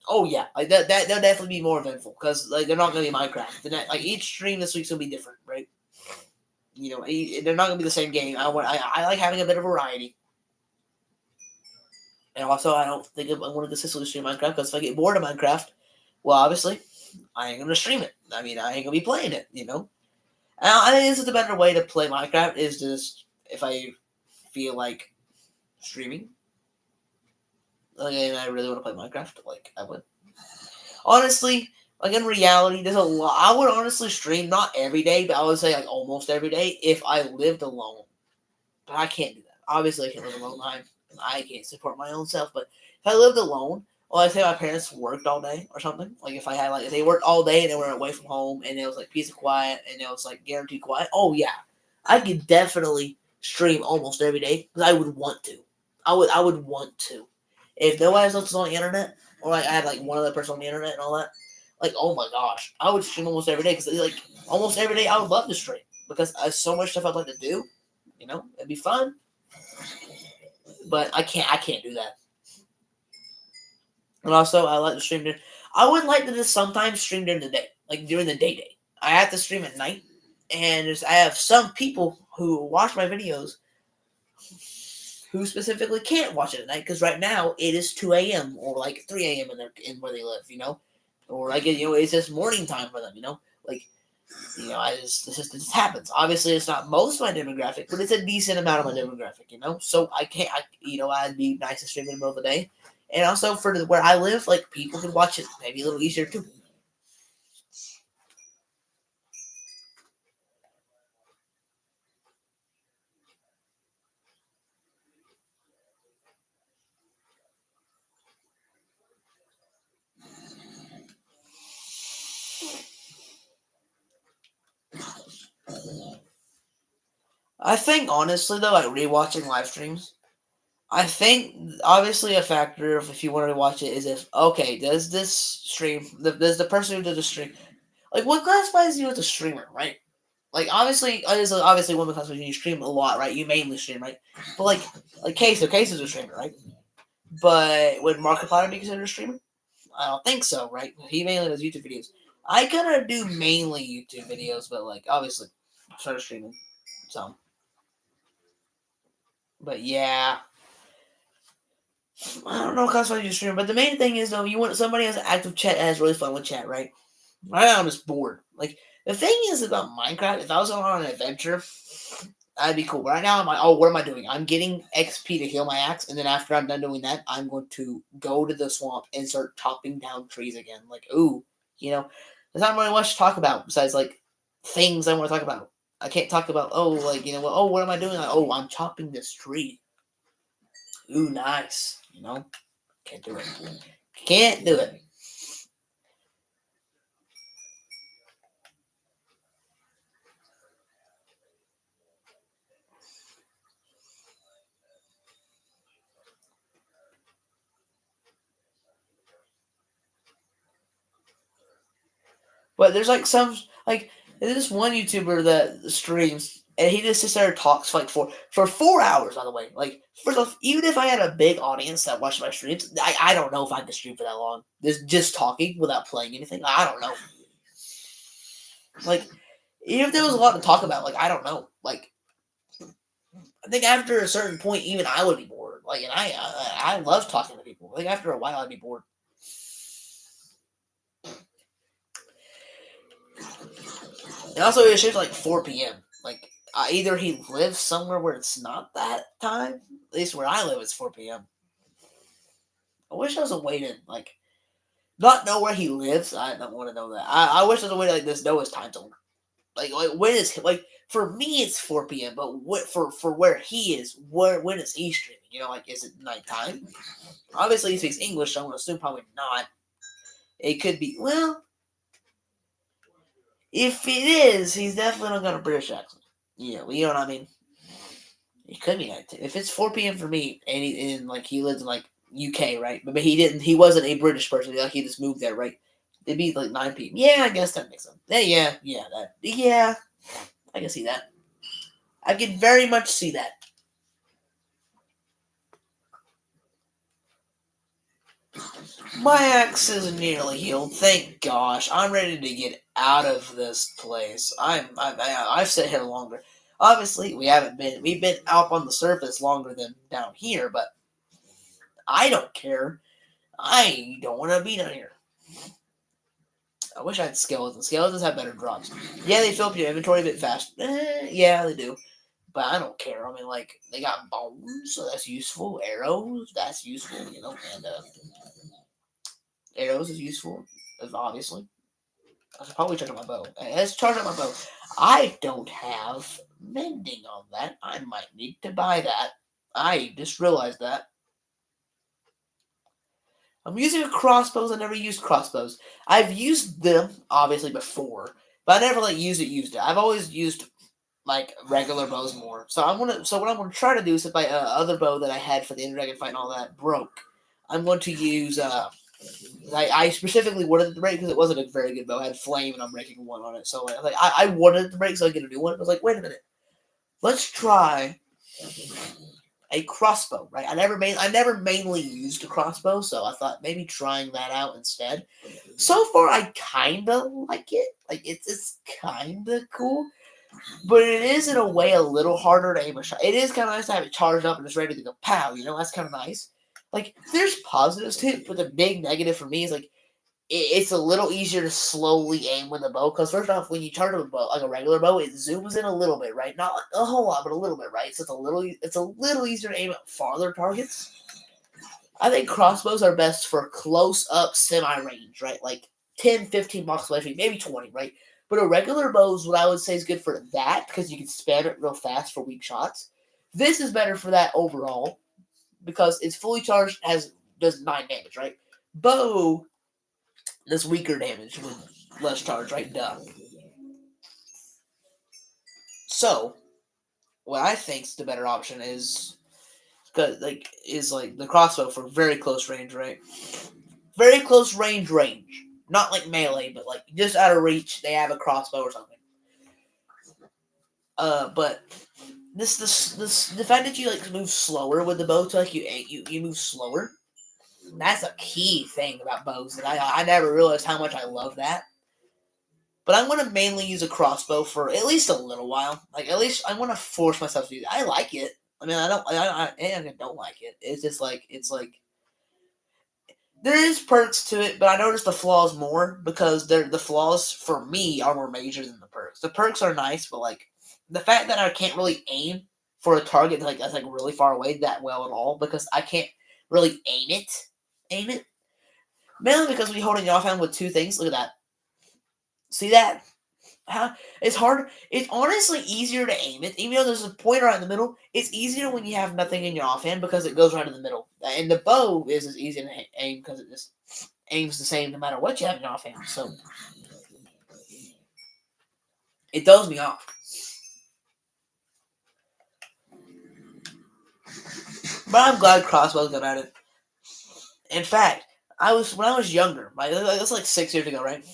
oh yeah, like that'll definitely be more eventful because like they're not gonna be Minecraft. Like each stream this week's gonna be different, right? They're not gonna be the same game. I like having a bit of variety, and also I don't think I want to consistently stream Minecraft because if I get bored of Minecraft, well, obviously I ain't gonna stream it. I mean, I ain't gonna be playing it. I think this is the better way to play Minecraft is just if I feel like streaming. Like, and I really want to play Minecraft, like I would. Honestly, like in reality, there's a lot. I would honestly stream not every day, but I would say like almost every day if I lived alone. But I can't do that. Obviously, I can't live alone. I can't support my own self. But if I lived alone, or I say my parents worked all day or something, like if I had like if they worked all day and they were away from home and it was like peace of quiet and it was like guaranteed quiet. Oh yeah, I could definitely stream almost every day because I would want to. I would want to. If nobody else was on the internet, or like I had like one other person on the internet and all that, like oh my gosh, I would stream almost every day because like almost every day I would love to stream because there's so much stuff I'd like to do. It'd be fun, but I can't do that. And also, I like to stream during. I would like to just sometimes stream during the day, like during the day. I have to stream at night, and I have some people who watch my videos who specifically can't watch it at night because right now it is 2 a.m. or like 3 a.m. in where they live. Or like it's just morning time for them. Like this just happens. Obviously, it's not most of my demographic, but it's a decent amount of my demographic. So I can't, I'd be nice to stream in the middle of the day, and also for where I live, like people can watch it maybe a little easier too. I think honestly though, like rewatching live streams, I think obviously a factor of if you want to watch it is if okay, does this stream does the person who did the stream like what classifies you as a streamer, right? Like obviously women classifies you stream a lot, right? You mainly stream, right? But like Case is a streamer, right? But would Markiplier be considered a streamer? I don't think so, right? He mainly does YouTube videos. I kind of do mainly YouTube videos, but like obviously started streaming. So, but yeah, I don't know how you stream, but the main thing is though, you want somebody has an active chat and has really fun with chat, right? Right now I'm just bored. Like the thing is about Minecraft, if I was on an adventure, that'd be cool. Right now I'm like, oh, what am I doing? I'm getting XP to heal my axe, and then after I'm done doing that, I'm going to go to the swamp and start chopping down trees again. Like, ooh, there's not really much to talk about besides like things I want to talk about. I can't talk about oh what am I doing? Like, oh, I'm chopping this tree. Ooh, nice. Can't do it. Can't do it. But there's like there's this one YouTuber that streams and he just sits there and talks like for 4 hours. By the way, like first off, even if I had a big audience that watched my streams, I don't know if I could stream for that long. Just talking without playing anything. I don't know. Like even if there was a lot to talk about, like I don't know. Like I think after a certain point, even I would be bored. Like and I love talking to people. Like after a while, I'd be bored. And also, it shifts like 4 p.m. Like, either he lives somewhere where it's not that time. At least where I live, it's 4 p.m. I wish there was a way to, like, not know where he lives. I don't want to know that. I wish there was a way to, like, just know his time zone. Like when is, like, for me, it's 4 p.m., but for where he is, when is he streaming? Like, is it nighttime? Obviously, he speaks English, so I'm going to assume probably not. It could be, well, if it is, he's definitely not got a British accent. Yeah, well, you know what I mean? It could be night. If it's 4 p.m. for me, and like he lives in like UK, right? But he didn't. He wasn't a British person. Like he just moved there, right? It'd be like 9 p.m. Yeah, I guess that makes sense. Yeah. I can see that. I can very much see that. My axe is nearly healed. Thank gosh. I'm ready to get out of this place. I've sat here longer. Obviously, we've been up on the surface longer than down here, but I don't care. I don't want to be down here. I wish I had skeletons. Skeletons have better drops. Yeah, they fill up your inventory a bit fast. Yeah, they do. But I don't care. I mean, like, they got bones, so that's useful. Arrows, that's useful, and arrows is useful, obviously. I should probably charge up my bow. Let's charge up my bow. I don't have mending on that. I might need to buy that. I just realized that. I'm using a crossbows. I never used crossbows. I've used them obviously before, but I never used it. I've always used like regular bows more. So what I'm gonna try to do is if my other bow that I had for the Ender Dragon fight and all that broke, I'm going to use I specifically wanted it to break because it wasn't a very good bow. I had flame and I'm breaking one on it. So I wanted it to break so I could get a new one. I was like, wait a minute, let's try a crossbow, right? I never mainly used a crossbow, so I thought maybe trying that out instead. So far, I kind of like it. Like it's kind of cool, but it is in a way a little harder to aim a shot. It is kind of nice to have it charged up and it's ready to go. Pow! That's kind of nice. Like there's positives to it, but the big negative for me is like it's a little easier to slowly aim with a bow. Because first off, when you charge a bow like a regular bow, it zooms in a little bit, right? Not a whole lot, but a little bit, right? So it's a little easier to aim at farther targets. I think crossbows are best for close up semi range, right? Like 10, 15 blocks away from you, maybe 20, right? But a regular bow is what I would say is good for that because you can spam it real fast for weak shots. This is better for that overall because it's fully charged, does 9 damage, right? Bow does weaker damage with less charge, right? Duh. So what I think's the better option is like the crossbow for very close range, right? Very close range. Not like melee, but like just out of reach. They have a crossbow or something. But this the fact that you like move slower with the bow, so like you move slower. That's a key thing about bows that I never realized how much I love that. But I'm gonna mainly use a crossbow for at least a little while. Like at least I want to force myself to do that. I like it. I mean, I don't like it. It's just like there is perks to it, but I notice the flaws more because the flaws for me are more major than the perks. The perks are nice, but like the fact that I can't really aim for a target that's like really far away that well at all because I can't really aim it. Mainly because we holding the offhand with two things. Look at that. See that? How it's hard. It's honestly easier to aim it, even though there's a pointer right in the middle. It's easier when you have nothing in your offhand because it goes right in the middle. And the bow is as easy to aim because it just aims the same no matter what you have in your offhand. So it throws me off. But I'm glad crossbows got at it. In fact, when I was younger. It was like 6 years ago, right?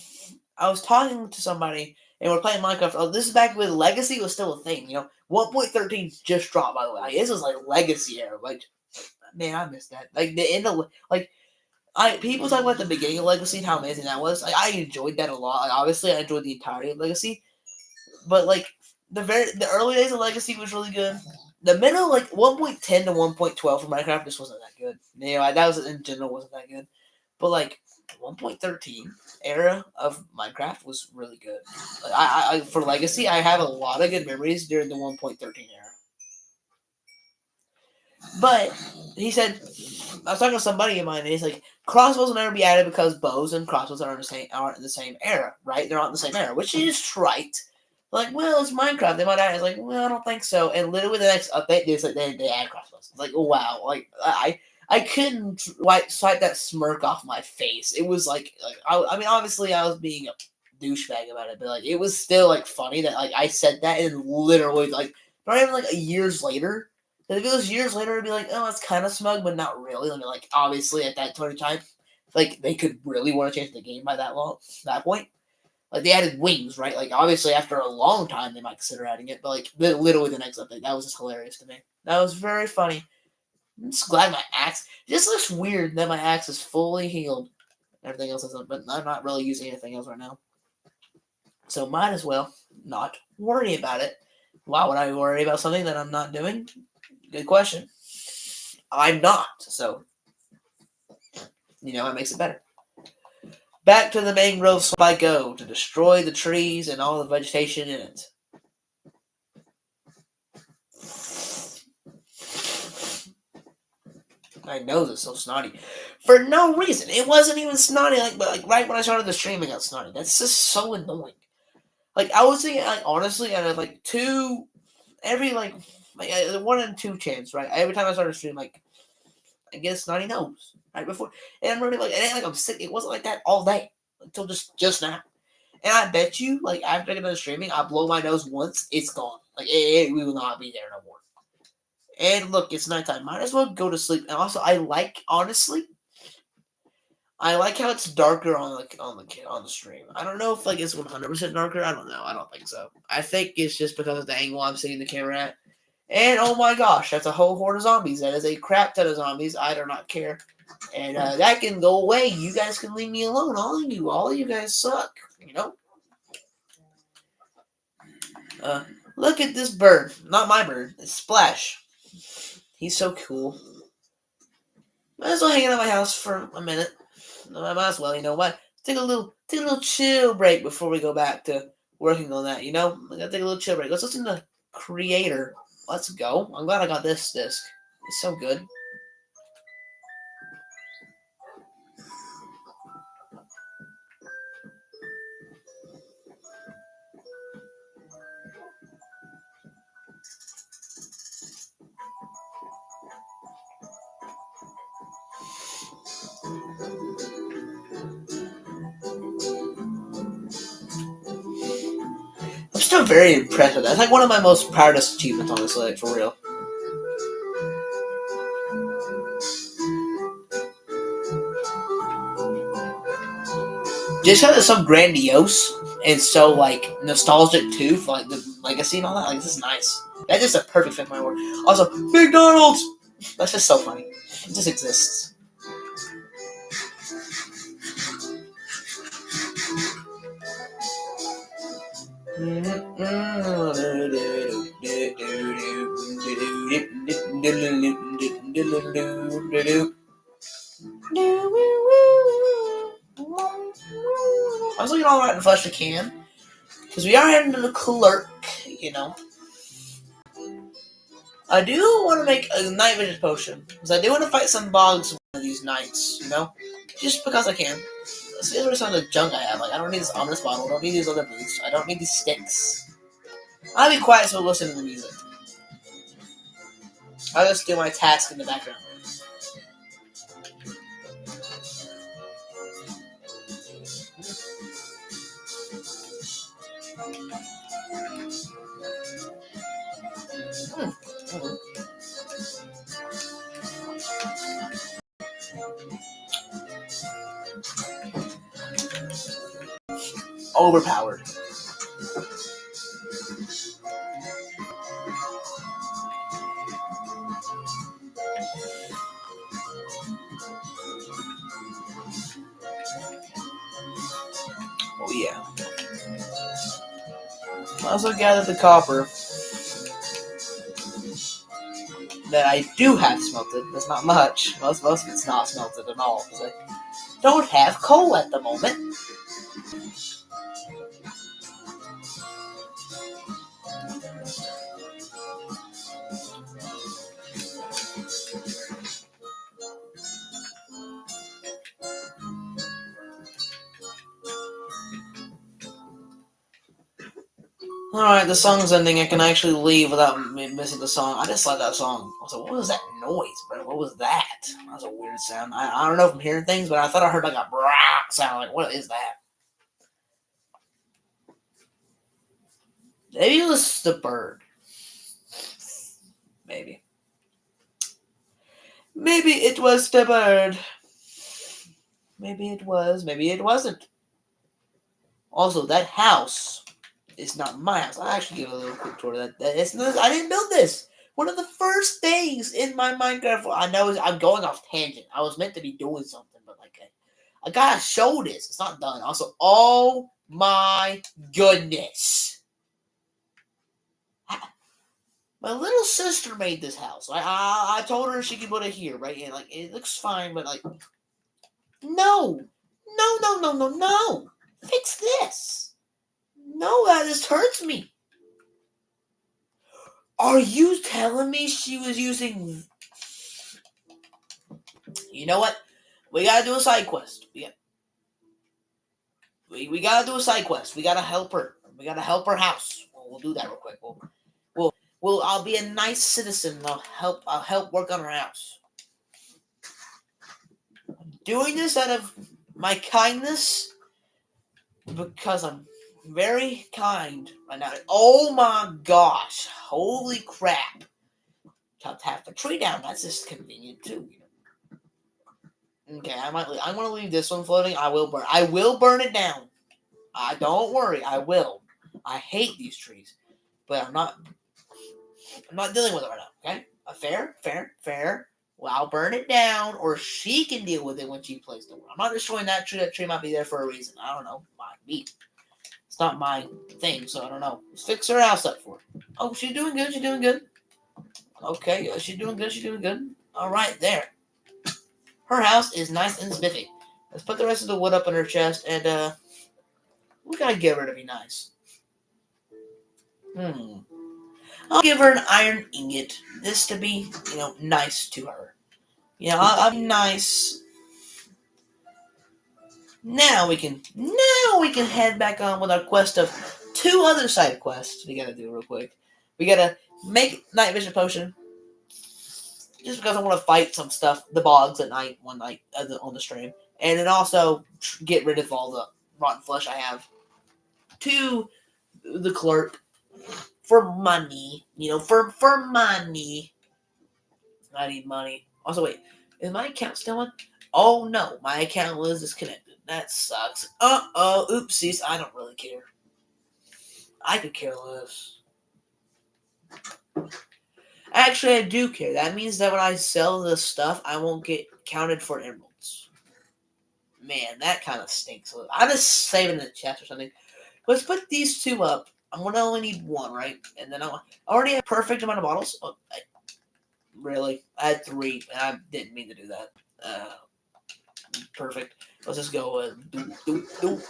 I was talking to somebody and we're playing Minecraft. Oh, this is back when Legacy was still a thing. 1.13 just dropped, by the way. Like, this was like Legacy era. Like, man, I missed that. Like the end of like people talk about the beginning of Legacy and how amazing that was. I enjoyed that a lot. Like, obviously, I enjoyed the entirety of Legacy, but like the early days of Legacy was really good. The middle, like 1.10 to 1.12 for Minecraft, just wasn't that good. That was in general wasn't that good. But like 1.13 era of Minecraft was really good. Like, I for Legacy, I have a lot of good memories during the 1.13 era. But he said, I was talking to somebody of mine, and he's like, crossbows will never be added because bows and crossbows aren't in the same era, right? They're not in the same era, which is trite. Like, well, it's Minecraft. They might add. It's like, well, I don't think so. And literally the next update, they add crossbows. Like, wow. Like I couldn't swipe that smirk off my face. It was like I mean, obviously I was being a douchebag about it, but like it was still like funny that like I said that and literally like not even like years later. If it was years later, it'd be like, oh, it's kind of smug, but not really. I mean, like obviously at that point in time, like they could really want to change the game by that point. Like they added wings, right? Like obviously after a long time they might consider adding it, but like literally the next update, that was just hilarious to me. That was very funny. I'm just glad my axe. It just looks weird that my axe is fully healed. Everything else isn't, but I'm not really using anything else right now. So might as well not worry about it. Why would I worry about something that I'm not doing? Good question. I'm not, so it makes it better. Back to the mangrove swamp I go to destroy the trees and all the vegetation in it. My nose is so snotty. For no reason. It wasn't even snotty, but right when I started the stream, it got snotty. That's just so annoying. Like, I was thinking, like, honestly, out of, like, every, like 1 in 2 chance, right? Every time I started stream, like, I get a snotty nose, right before. And I'm really, like, it ain't like I'm sick. It wasn't like that all day until just now. And I bet you, like, after I get done streaming, I blow my nose once, it's gone. Like, it will not be there no more. And look, it's nighttime. Might as well go to sleep. And also, honestly, I like how it's darker on the stream. I don't know if like it's 100% darker. I don't know. I don't think so. I think it's just because of the angle I'm sitting the camera at. And oh my gosh, that's a whole horde of zombies. That is a crap ton of zombies. I do not care. And that can go away. You guys can leave me alone. All of you guys suck. Look at this bird. Not my bird. It's Splash. He's so cool. Might as well hang out at my house for a minute. I might as well, what? Take a little chill break before we go back to working on that, I gotta take a little chill break. Let's listen to Creator. Let's go. I'm glad I got this disc. It's so good. still very impressed with that. It's like one of my most proudest achievements, honestly, like, for real. Just because it's so grandiose and so like nostalgic too for like the legacy and all that. Like this is nice. That's just a perfect fit for my work. Also, McDonald's. That's just so funny. It just exists. I was looking all right in flesh I can because we are heading to the clerk. You know, I do want to make a night vision potion because I do want to fight some bogs one of these nights. You know, just because I can. This is some of the junk I have. Like I don't need this ominous bottle. I don't need these other boots. I don't need these sticks. I'll be quiet so I'll listen to the music. I'll just do my task in the background. Overpowered. Oh yeah. I also gathered the copper that I do have smelted. That's not much. Most of it's not smelted at all because I don't have coal at the moment. Alright, the song's ending. I can actually leave without missing the song. I just like that song. I was like, what was that noise, bro? What was that? That was a weird sound. I don't know if I'm hearing things, but I thought I heard like a brack sound. Like, what is that? Maybe it was the bird. Maybe. Maybe it was the bird. Maybe it was. Maybe it wasn't. Also, that house is not my house. I'll actually give a little quick tour of that. I didn't build this. One of the first things in my Minecraft, I know I'm going off tangent. I was meant to be doing something, but like I gotta show this. It's not done. Also, oh my goodness. My little sister made this house. I told her she could put it here, right? And like it looks fine, but like no. No. Fix this. No, that just hurts me. Are you telling me she was using... You know what? We gotta do a side quest. We gotta do a side quest. We gotta help her. We gotta help her house. We'll do that real quick. I'll be a nice citizen. I'll help work on her house. I'm doing this out of my kindness because I'm very kind right now. Oh my gosh! Holy crap! Chopped half the tree down. That's just convenient too. Okay, I'm gonna leave this one floating. I will burn it down. Don't worry. I will. I hate these trees, but I'm not dealing with it right now. Okay, fair. Well, I'll burn it down, or she can deal with it when she plays the world. I'm not destroying that tree. That tree might be there for a reason. I don't know. It's not my thing, so I don't know. Let's fix her house up for her. Oh, she's doing good. Okay, she's doing good. All right, there. Her house is nice and spiffy. Let's put the rest of the wood up in her chest, and we gotta give her to be nice. I'll give her an iron ingot, this to be, nice to her. I'll be nice. Now we can head back on with our quest of 2 other side quests we gotta do real quick. We gotta make night vision potion, just because I want to fight some stuff, the bogs at night, one night on the stream, and then also get rid of all the rotten flesh I have to the clerk for money. For money. I need money. Also, wait, is my account still on? Oh no, my account was disconnected. That sucks. Oopsies. I don't really care. I could care less. Actually, I do care. That means that when I sell this stuff, I won't get counted for emeralds. Man, that kind of stinks. I'll just save it in the chest or something. Let's put these two up. I'm gonna only need one, right? And then I already have a perfect amount of bottles. Really? I had 3, and I didn't mean to do that. Perfect. Let's just go doop, doop, doop.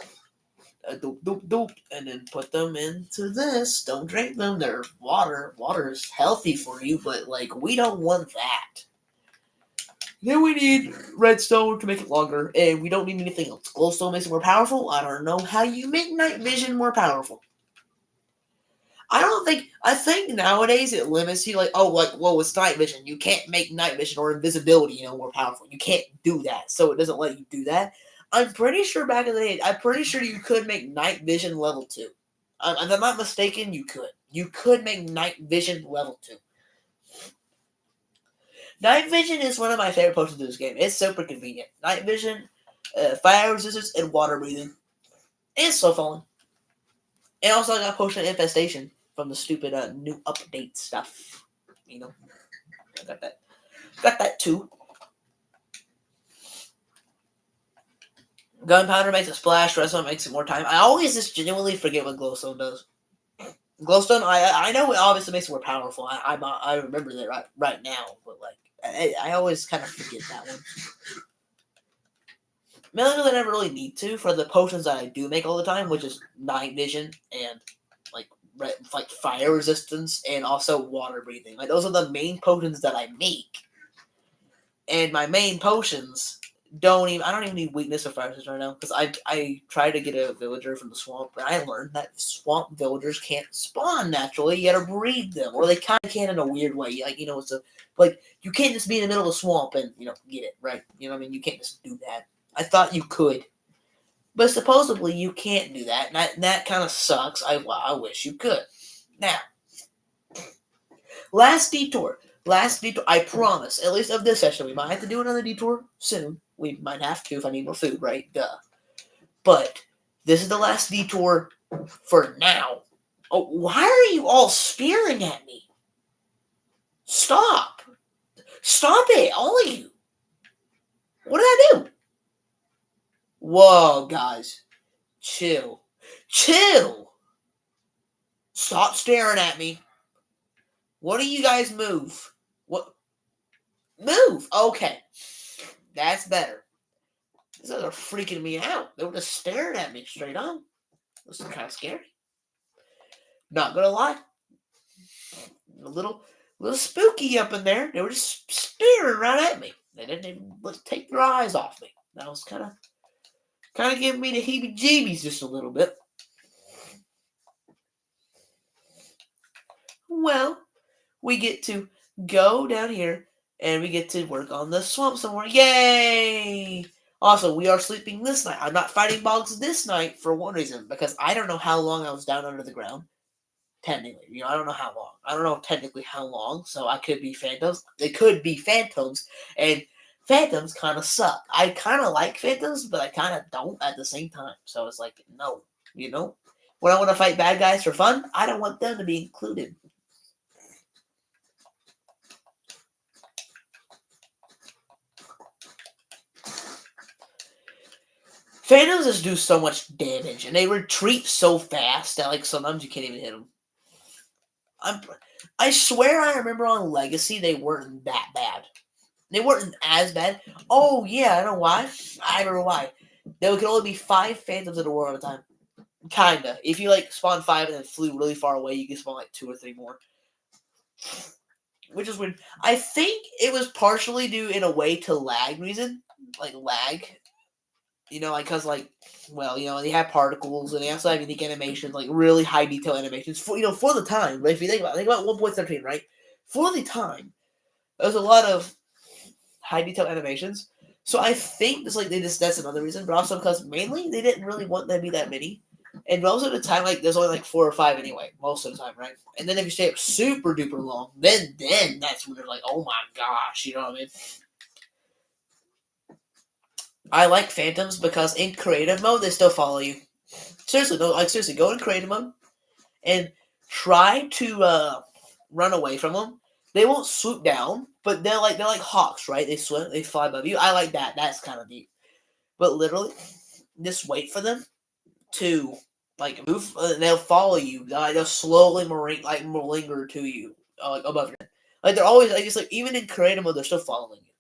Doop, doop, doop, and then put them into this. Don't drink them. They're water. Water is healthy for you, but we don't want that. Then we need redstone to make it longer, and we don't need anything else. Glowstone makes it more powerful. I don't know how you make night vision more powerful. I think nowadays it limits you, it's night vision. You can't make night vision or invisibility, more powerful. You can't do that, so it doesn't let you do that. I'm pretty sure back in the day, you could make night vision level 2. If I'm not mistaken, you could. You could make night vision level 2. Night vision is one of my favorite potions in this game. It's super convenient. Night vision, fire resistance, and water breathing. And slow falling. And also I got potion infestation from the stupid new update stuff. I got that. Got that too. Gunpowder makes a splash. Redstone makes it more time. I always just genuinely forget what glowstone does. Glowstone, I know it obviously makes it more powerful. I remember that right now, but I always kind of forget that one. Mainly I never really need to for the potions that I do make all the time, which is night vision and fire resistance and also water breathing. Those are the main potions that I make. And my main potions I don't even need weakness or fire resistance right now because I tried to get a villager from the swamp, but I learned that swamp villagers can't spawn naturally. You gotta breed them, or they kind of can in a weird way. You can't just be in the middle of the swamp and get it right. You know what I mean? You can't just do that. I thought you could, but supposedly you can't do that, and that kind of sucks. I wish you could. Now, last detour. I promise. At least of this session, we might have to do another detour soon. We might have to if I need more food, right? Duh. But this is the last detour for now. Oh, why are you all spearing at me? Stop. Stop it, all of you. What did I do? Whoa, guys. Chill. Stop staring at me. What do you guys move? What? Move. Okay. That's better. These guys are freaking me out. They were just staring at me straight on. This is kind of scary. Not gonna lie. A little spooky up in there. They were just staring right at me. They didn't even take their eyes off me. That was kind of giving me the heebie-jeebies just a little bit. Well, we get to go down here and we get to work on the swamp some more. Yay! Also, we are sleeping this night. I'm not fighting bugs this night for one reason, because I don't know how long I was down under the ground. Technically, I don't know how long. I don't know technically how long, so I could be phantoms. They could be phantoms, and phantoms kind of suck. I kind of like phantoms, but I kind of don't at the same time. So it's no, when I want to fight bad guys for fun, I don't want them to be included. Phantoms just do so much damage, and they retreat so fast that sometimes you can't even hit them. I swear I remember on Legacy they weren't that bad. They weren't as bad. Oh yeah, I know why. I remember why. There could only be 5 phantoms in the world at a time. Kinda. If you spawn 5 and then flew really far away, you can spawn 2 or 3 more. Which is weird. I think it was partially due in a way to lag reason. Lag. Because they have particles and they also have unique animations, really high detail animations for the time. But if you think about 1.13, right? For the time, there's a lot of high detail animations. So I think that's another reason, but also because mainly they didn't really want there to be that many, And most of the time, like, there's only like 4 or 5 anyway, most of the time, right? And then if you stay up super duper long, then that's when they're like, oh my gosh, you know what I mean? I like phantoms because in creative mode, they still follow you. Seriously, no, like, seriously, go in creative mode and try to run away from them. They won't swoop down, but they're like hawks, right? They swim, they fly above you. I like that. That's kind of neat. But literally, just wait for them to like move. They'll follow you. They'll slowly linger to you, like above your head. Like they're always like, just like, even in creative mode, they're still following you.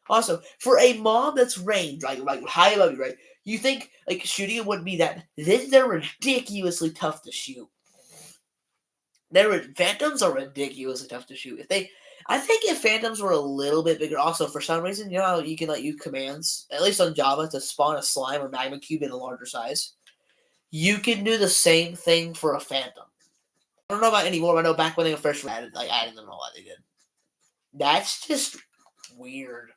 Also, for a mob that's ranged, like high above you, right? You think like shooting it wouldn't be that? Then they're ridiculously tough to shoot. Phantoms are ridiculously tough to shoot. I think if phantoms were a little bit bigger, also for some reason, you know how you can like use commands, at least on Java, to spawn a slime or magma cube in a larger size. You can do the same thing for a phantom. I don't know about anymore. But I know back when they first added them and all that, they did. That's just weird.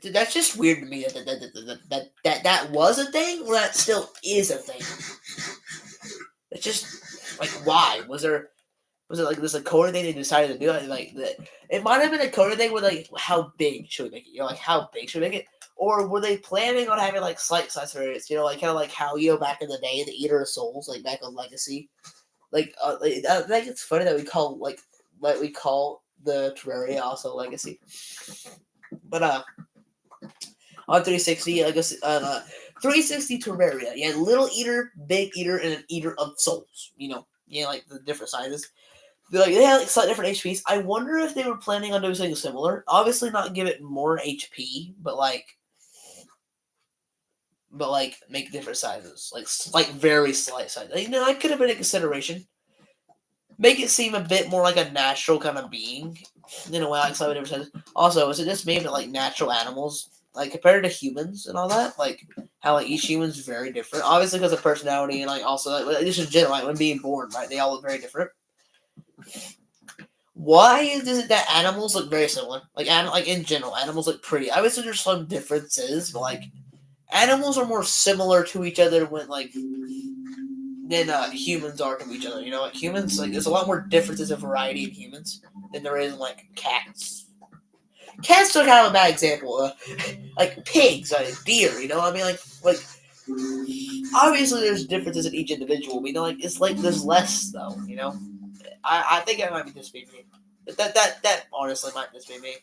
That's just weird to me that was a thing, or that still is a thing. It's just like, why was it like this a coding thing they decided to do it? Like that, it might have been a coding thing where like, how big should we make it? You know, like how big should we make it? Or were they planning on having like slight size variants? You know, like kind of like how, you know, back in the day, the Eater of Souls, like back on Legacy. Like I think it's funny that we call the Terraria also Legacy. But on 360, I guess 360 Terraria, you had Little Eater, Big Eater, and an Eater of Souls. You know, like the different sizes. They had like slightly different HPs. I wonder if they were planning on doing something similar. Obviously, not give it more HP, but make different sizes, like very slight sizes. You know, that could have been a consideration. Make it seem a bit more like a natural kind of being, in a way, like slightly different sizes. Also, is it just made of like natural animals, like compared to humans and all that? Like how like each human's very different, obviously because of personality and like also like, just in general, like when being born, right? They all look very different. Why is it that animals look very similar? Like in general, animals look pretty. Obviously, there's some differences, but like animals are more similar to each other than humans are to each other. You know, like humans, like there's a lot more differences and variety in humans than there is in like cats. Cats are kind of a bad example. Like pigs, like deer. You know, what I mean, like obviously there's differences in each individual. But, you know, like it's like there's less though. You know, I think it might be just be me. That honestly might just be me.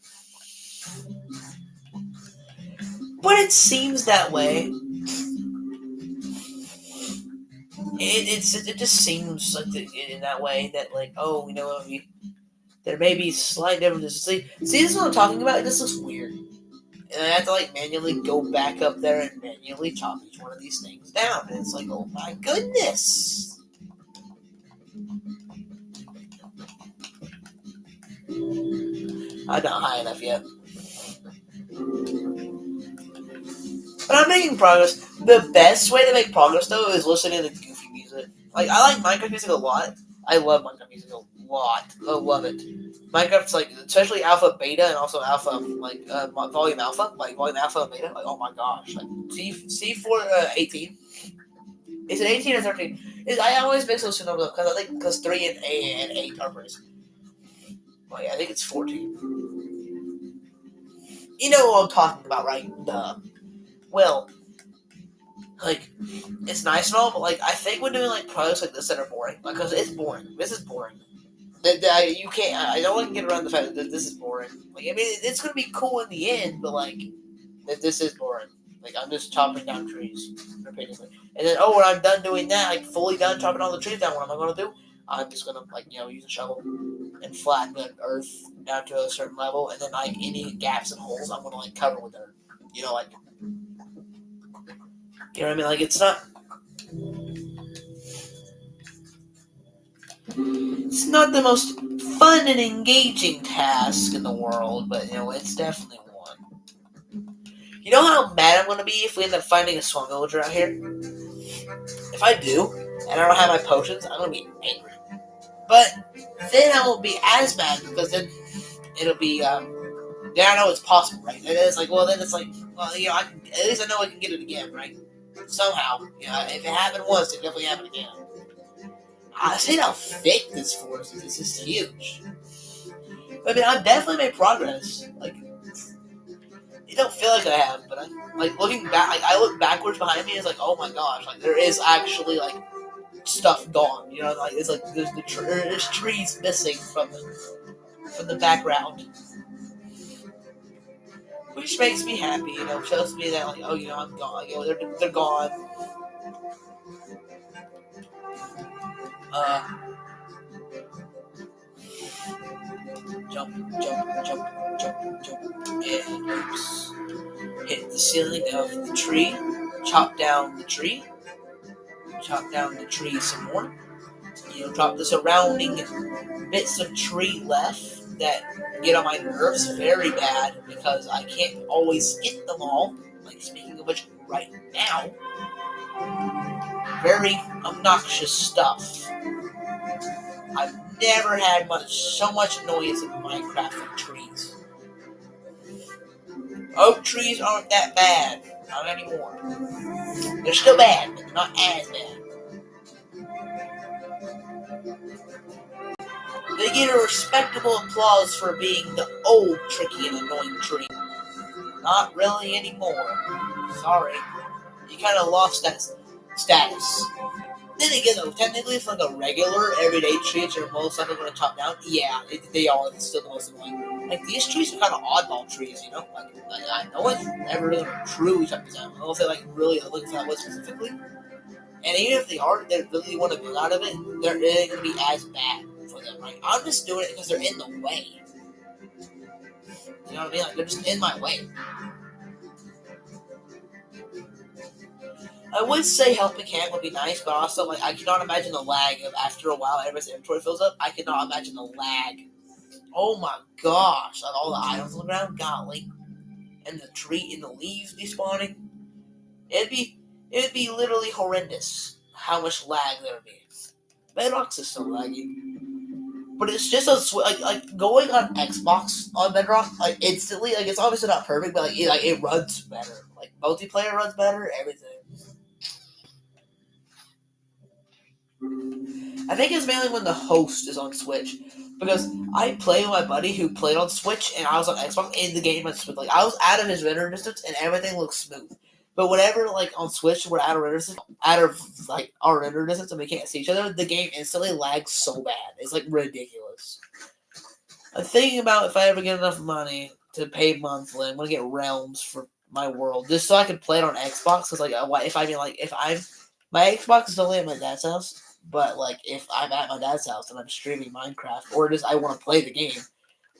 But it seems that way. It just seems like in that way that like, oh, you know what, there may be slight differences. See, this is what I'm talking about. This looks weird, and I have to like manually go back up there and manually chop each one of these things down. And it's like, oh my goodness. I'm not high enough yet. But I'm making progress. The best way to make progress, though, is listening to goofy music. Like, I like Minecraft music a lot. I love Minecraft music a lot. I love it. Minecraft's like, especially alpha, beta, and also alpha, volume alpha, like volume alpha and beta. Like, oh my gosh, like C4 18. Is it 18 or 13? I always mix those two numbers up because I think 3 and 8 are pretty. Well, yeah, I think it's 14. You know what I'm talking about, right? Well, like, it's nice and all, but like, I think we're doing like projects like this that are boring because it's boring. This is boring. You can't. I don't want to get around the fact that this is boring. Like, I mean, it's gonna be cool in the end, but like, this is boring. Like, I'm just chopping down trees repeatedly, and then when I'm done doing that, like fully done chopping all the trees down, what am I gonna do? I'm just gonna use a shovel and flatten the earth down to a certain level, and then like any gaps and holes, I'm gonna like cover with dirt. You know, like, you know what I mean? Like, it's not. It's not the most fun and engaging task in the world, but it's definitely one. You know how mad I'm going to be if we end up finding a swamp villager out here? If I do, and I don't have my potions, I'm going to be angry. But then I won't be as mad because then it'll be Yeah, I know it's possible, right? And it's like, well, then it's like, well, at least I know I can get it again, right? Somehow, if it happened once, it definitely happened again. I see how thick this forest is. This is huge. But, I mean, I've definitely made progress. Like, you don't feel like I have, but looking back, I look backwards behind me, and it's like, oh my gosh, like there is actually like stuff gone. Like it's like there's trees missing from the background, which makes me happy. Shows me that like, oh, I'm gone. Like, they're gone. Uh, jump, jump, jump, jump, jump, and oops, hit the ceiling of the tree. Chop down the tree. Chop down the tree some more. Drop the surrounding bits of tree left that get on my nerves very bad because I can't always get them all. Like, speaking of which, right now, very obnoxious stuff. I've never had so much noise in Minecraft with trees. Oak trees aren't that bad. Not anymore. They're still bad, but they're not as bad. They get a respectable applause for being the old, tricky, and annoying tree. Not really anymore. Sorry. You kind of lost that status. Then again, though, technically, if like a regular, everyday tree are most likely going to chop down, yeah, they are still the most annoying. Like, these trees are kind of oddball trees, Like no one's ever really truly chopped down. I don't know if they, like, really are looking for that wood specifically. And even if they are, they really want to build out of it, they're really going to be as bad for them, right? I'm just doing it because they're in the way. You know what I mean? Like, they're just in my way. I would say helping hand would be nice, but also, like, I cannot imagine the lag of after a while everybody's inventory fills up. I cannot imagine the lag. Oh my gosh, of all the items on the ground, golly. And the tree and the leaves despawning. It'd be literally horrendous how much lag there would be. Bedrock's is so laggy. But it's just like going on Xbox on Bedrock, like, instantly, like, it's obviously not perfect, but it runs better. Like, multiplayer runs better, everything. I think it's mainly when the host is on Switch, because I play with my buddy who played on Switch and I was on Xbox, and the game went smooth. Like, I was out of his render distance and everything looked smooth. But whenever, like, on Switch we're out of like our render distance and we can't see each other, the game instantly lags so bad. It's like ridiculous. I'm thinking about if I ever get enough money to pay monthly, I'm gonna get Realms for my world just so I can play it on Xbox. Because, like, if I'm my Xbox is only at my dad's house. But, like, if I'm at my dad's house and I'm streaming Minecraft, or just I want to play the game,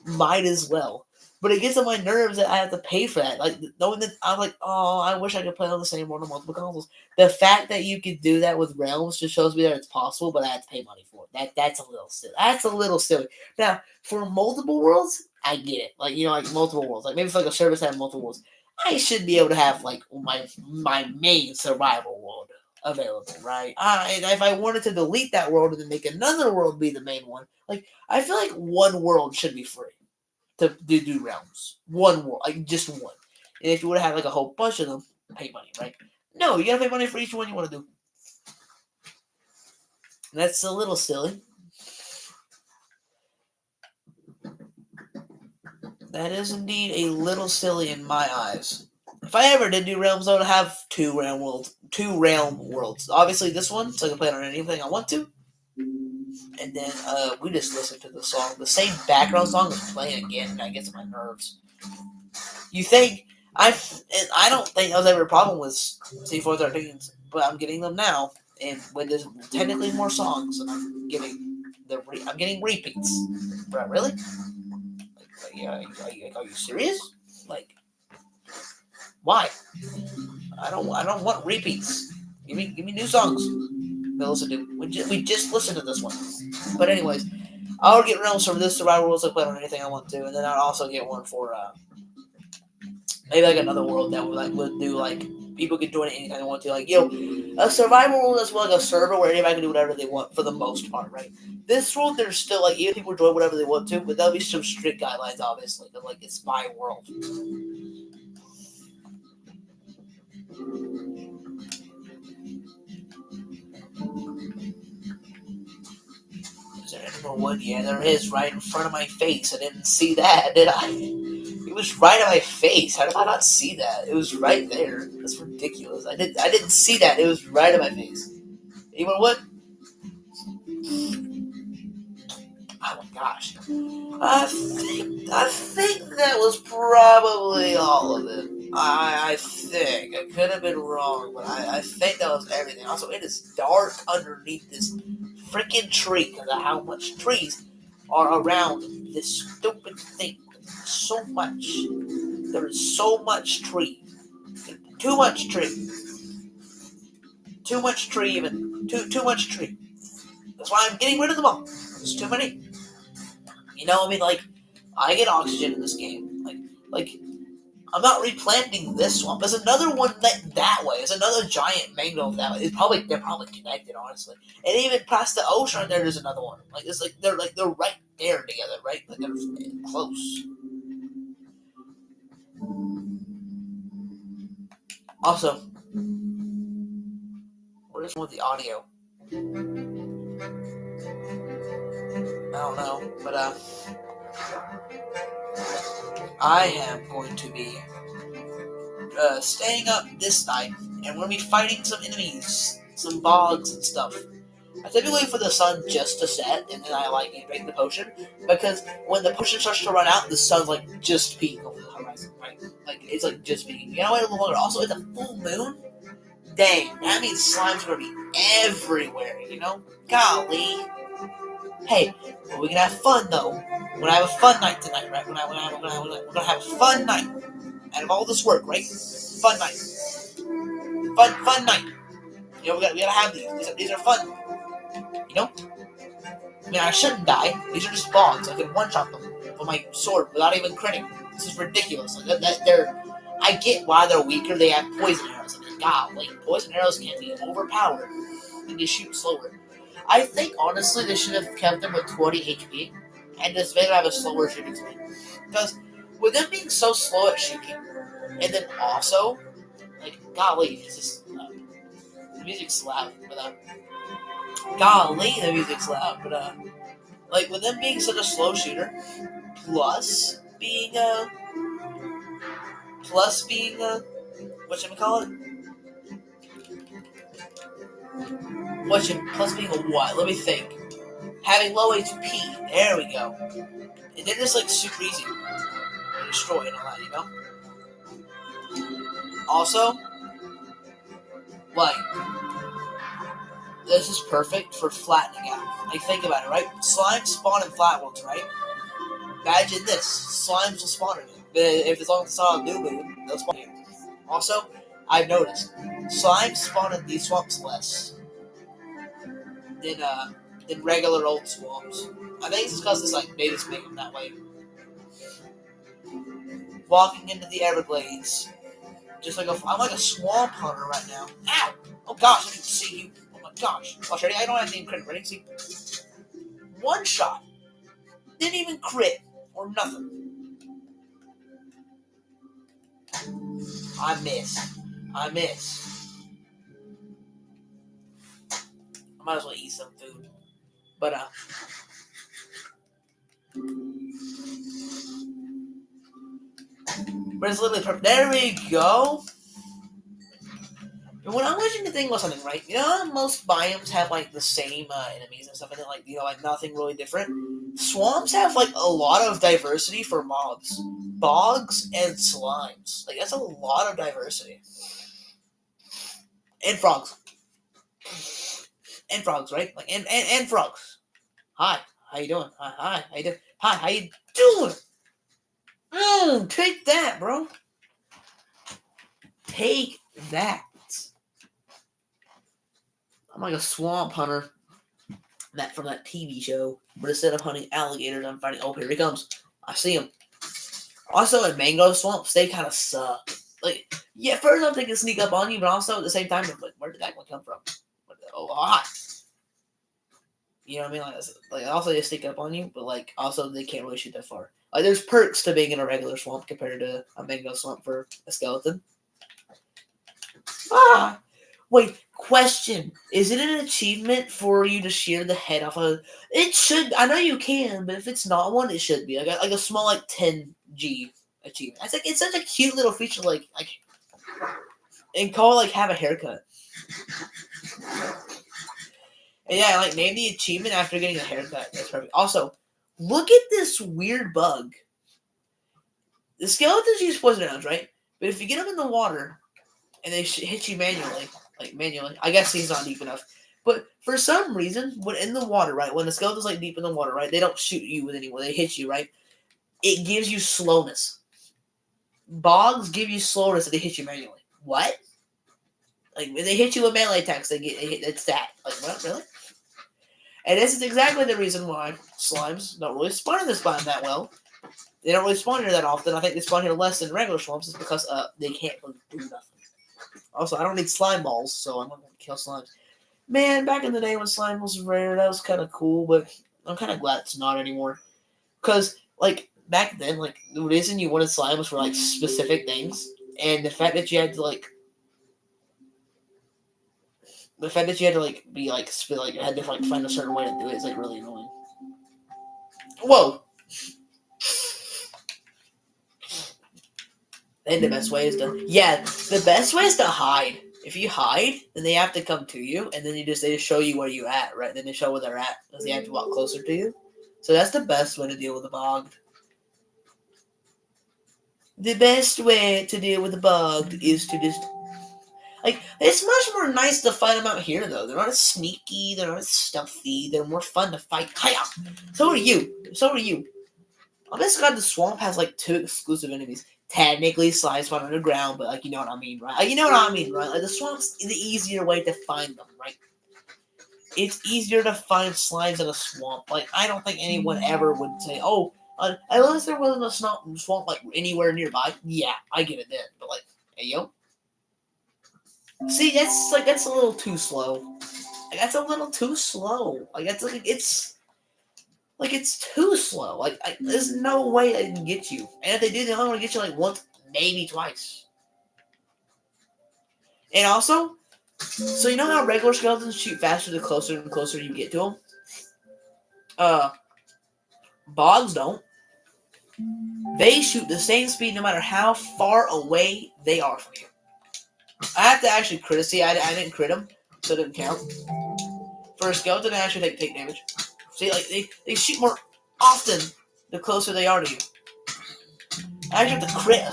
might as well. But it gets on my nerves that I have to pay for that. Like, knowing that I'm like, oh, I wish I could play on the same world on multiple consoles. The fact that you can do that with Realms just shows me that it's possible, but I have to pay money for it. That's a little silly. That's a little silly. Now, for multiple worlds, I get it. Like, like multiple worlds. Like, maybe it's like a service that has multiple worlds. I should be able to have, like, my main survival world available, right? And if I wanted to delete that world and then make another world be the main one, like, I feel like one world should be free to do realms. One world, like, just one. And if you would have like a whole bunch of them, pay money, right? No, you gotta pay money for each one you want to do. And that's a little silly. That is indeed a little silly in my eyes. If I ever did do realms, I would have two realm worlds. Obviously, this one, so I can play it on anything I want to. And then we just listen to the song. The same background song is playing again, and that gets on my nerves. You think I don't think that was ever a problem with C413s, but I'm getting them now, and when there's technically more songs, and I'm getting repeats. Bro, really? Are you serious? Like, why? I don't want repeats. Give me new songs to listen to. We just listened to this one. But anyways, I'll get realms for this survival world, so I play on anything I want to, and then I'll also get one for maybe like another world that would do like people can join it anytime they want to. Like, a survival rule is like a server where anybody can do whatever they want for the most part, right? This rule, there's still like even people join whatever they want to, but there'll be some strict guidelines, obviously. But like, it's my world. Is there any more wood? Yeah, there is, right in front of my face. I didn't see that, did I? It was right at my face. How did I not see that? It was right there. That's ridiculous. I didn't see that. It was right at my face. Any more wood? Oh my gosh. I think that was probably all of it. I think. I could have been wrong, but I think that was everything. Also, it is dark underneath this freaking tree because of how much trees are around this stupid thing. So much. There is so much tree. Too much tree. Too much tree even. Too much tree. That's why I'm getting rid of them all. There's too many. I mean, like, I get oxygen in this game. Like, I'm not replanting this swamp. There's another one that way. There's another giant mangrove that way. They're probably connected, honestly. And even past the ocean, there's another one. It's like they're right there together, right? Like they're close. Also, what is with the audio? I don't know, but I am going to be staying up this night, and we're gonna be fighting some enemies, some bogs and stuff. I typically wait for the sun just to set, and then I make the potion, because when the potion starts to run out, the sun's just peeking over the horizon, right? It's just peeking. You know what? A little longer. Also, it's a full moon. Dang, that means slimes are gonna be everywhere. Golly. Hey, but we can have fun though. We're gonna have a fun night tonight, right? We're gonna have a fun night. Out of all this work, right? Fun night. Fun night. We gotta have these. These are fun. I mean, I shouldn't die. These are just bogs. I can one-shot them with my sword without even critting. This is ridiculous. I get why they're weaker. They have poison arrows. Golly, poison arrows can be overpowered. And they shoot slower. I think, honestly, they should have kept them with 20 HP and just made them have a slower shooting speed. Because with them being so slow at shooting, and then also, golly, it's just, the music's loud, but, golly, the music's loud, but, with them being such a slow shooter, plus being, whatchamacallit? Plus being a what? Let me think. Having low HP, there we go. And they're just, super easy to destroy and all that, Also, this is perfect for flattening out. Think about it, right? Slimes spawn in flat worlds, right? Imagine this. Slimes will spawn in it. If it's long as it's not a new moon, they'll spawn here. Also, I've noticed, slimes spawn in these swamps less than regular old swamps. I think it's because they just make them that way. Walking into the Everglades. I'm like a swamp hunter right now. Ow! Oh gosh, I can see you. Oh my gosh. Watch, ready? I don't have any crit. Ready? See? One shot. Didn't even crit. Or nothing. I missed. I might as well eat some food. But, it's literally perfect. There we go. When I'm watching the thing about something, right? Most biomes have the same enemies and stuff, and then nothing really different. Swamps have a lot of diversity for mobs, bogs, and slimes. That's a lot of diversity. And frogs, right? And frogs. Hi, how you doing? Hi, how you doing? Hi, how you doing? Take that, bro. Take that. I'm like a swamp hunter. That from that TV show. But instead of hunting alligators, I'm fighting. Oh, here he comes. I see him. Also, in mangrove swamps, they kind of suck. like, yeah, first off, they can sneak up on you, but also at the same time, like, where did that one come from? Oh, hi. You know what I mean? Also they sneak up on you, but like, also they can't really shoot that far. Like, there's perks to being in a regular swamp compared to a mango swamp for a skeleton. Ah, wait. Question: is it an achievement for you to shear the head off of? It should. I know you can, but if it's not one, it should be like a small 10G achievement. It's such a cute little feature. And call it have a haircut. And yeah, name the achievement after getting a haircut. That's perfect. Also, look at this weird bug. The skeletons use poison arrows, right? But if you get them in the water and they hit you manually, I guess he's not deep enough. But for some reason, when in the water, right, when the skeleton's deep in the water, right, they don't shoot you with anyone. They hit you, right? It gives you slowness. Bogs give you slowness if they hit you manually. What? When they hit you with melee attacks, it's that. What, really? And this is exactly the reason why slimes don't really spawn in this biome that well. They don't really spawn here that often. I think they spawn here less than regular swamps. It's because they can't really do nothing. Also, I don't need slime balls, so I'm not going to kill slimes. Man, back in the day when slime was rare, that was kind of cool, but I'm kind of glad it's not anymore. Because, back then, the reason you wanted slime was for, specific things. And the fact that you had to, be, had to, find a certain way to do it is, really annoying. Whoa! And the best way is to hide. If you hide, then they have to come to you, and then they just show you where you're at, right? Then they show where they're at, because they have to walk closer to you. So that's the best way to deal with a bog. The best way to deal with a bog is to just... it's much more nice to fight them out here, though. They're not as sneaky, they're not as stealthy, they're more fun to fight. Hiya! So are you. On this god, the swamp has, 2 exclusive enemies. Technically, slimes spawn underground, but, you know what I mean, right? The swamp's the easier way to find them, right? It's easier to find slimes in a swamp. I don't think anyone ever would say, oh, unless there wasn't a swamp, anywhere nearby. Yeah, I get it then. But, hey, yo. See, that's a little too slow. That's a little too slow. It's too slow. There's no way they can get you. And if they do, they only want to get you, once, maybe twice. And also, so you know how regular skeletons shoot faster the closer and closer you get to them? Bogs don't. They shoot the same speed no matter how far away they are from you. I have to actually crit. See, I didn't crit them, so it didn't count. For a skeleton, I actually take damage. See, they shoot more often the closer they are to you. I actually have to crit a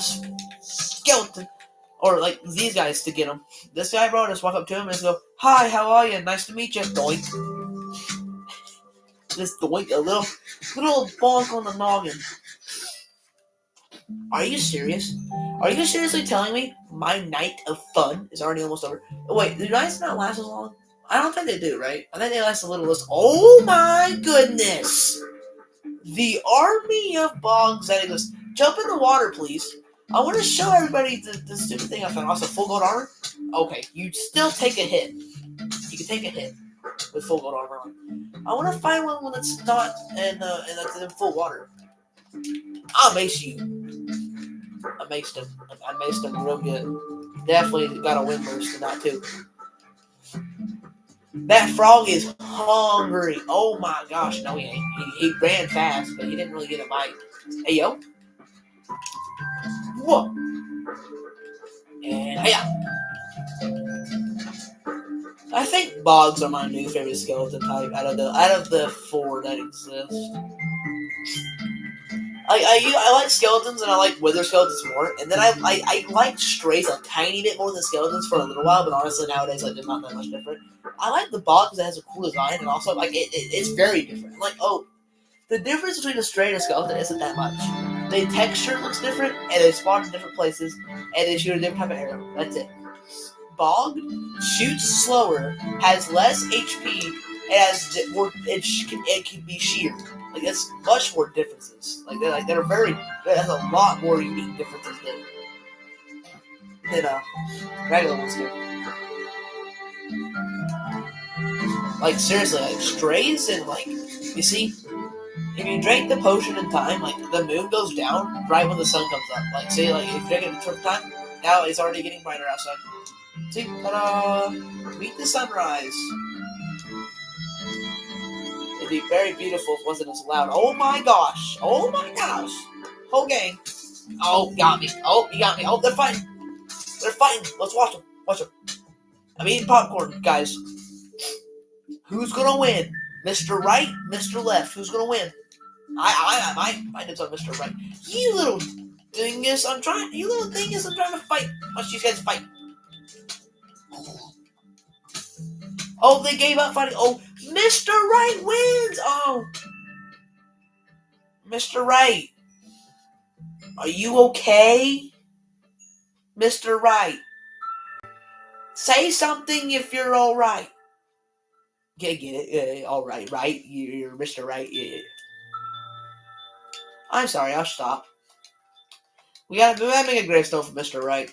skeleton, or these guys to get them. This guy, bro, just walk up to him and just go, "Hi, how are you? Nice to meet you." Doink. Just doink, a little bonk on the noggin. Are you serious? Are you seriously telling me my night of fun is already almost over? Wait, do nights not last as long? I don't think they do, right? I think they last a little less. Oh my goodness! The army of bogs that exist. Jump in the water, please. I want to show everybody the stupid thing I found. Also, full gold armor? Okay, you still take a hit. You can take a hit with full gold armor on. I want to find one that's not and that's in full water. I'll mace you. I maced him real good. Definitely got a wind burst in that too. That frog is hungry. Oh my gosh, no he ain't. He ran fast, but he didn't really get a bite. Hey yo. Whoa. And hey. I think bogs are my new favorite skeleton type out of the 4 that exist. I like skeletons and I like wither skeletons more, and then I like strays a tiny bit more than skeletons for a little while, but honestly nowadays they're not that much different. I like the bog because it has a cool design, and also it's very different. The difference between a stray and a skeleton isn't that much. The texture looks different, and they spawn in different places, and they shoot a different type of arrow. That's it. Bog shoots slower, has less HP, it can be sheared. That's much more differences. There's a lot more unique differences there. than regular ones do. Like seriously, like strays and like you see, if you drink the potion in time, like the moon goes down right when the sun comes up. Like say, like if you drink it in short time, now it's already getting brighter outside. See, ta-da! Meet the sunrise. It'd be very beautiful if it wasn't as loud. Oh my gosh! Oh my gosh! Whole gang. Oh, got me. Oh, you got me. Oh, they're fighting. They're fighting. Let's watch them. Watch them. I'm eating popcorn, guys. Who's gonna win? Mr. Right, Mr. Left. Who's gonna win? I did on Mr. Right. You little dingus! I'm trying to fight. Watch these guys fight. Oh, they gave up fighting. Oh, Mr. Right wins. Oh, Mr. Right, are you okay, Mr. Right? Say something if you're all right. Get it? All right, right? You're Mr. Right. Yeah. I'm sorry. I'll stop. We gotta make a gravestone for Mr. Right.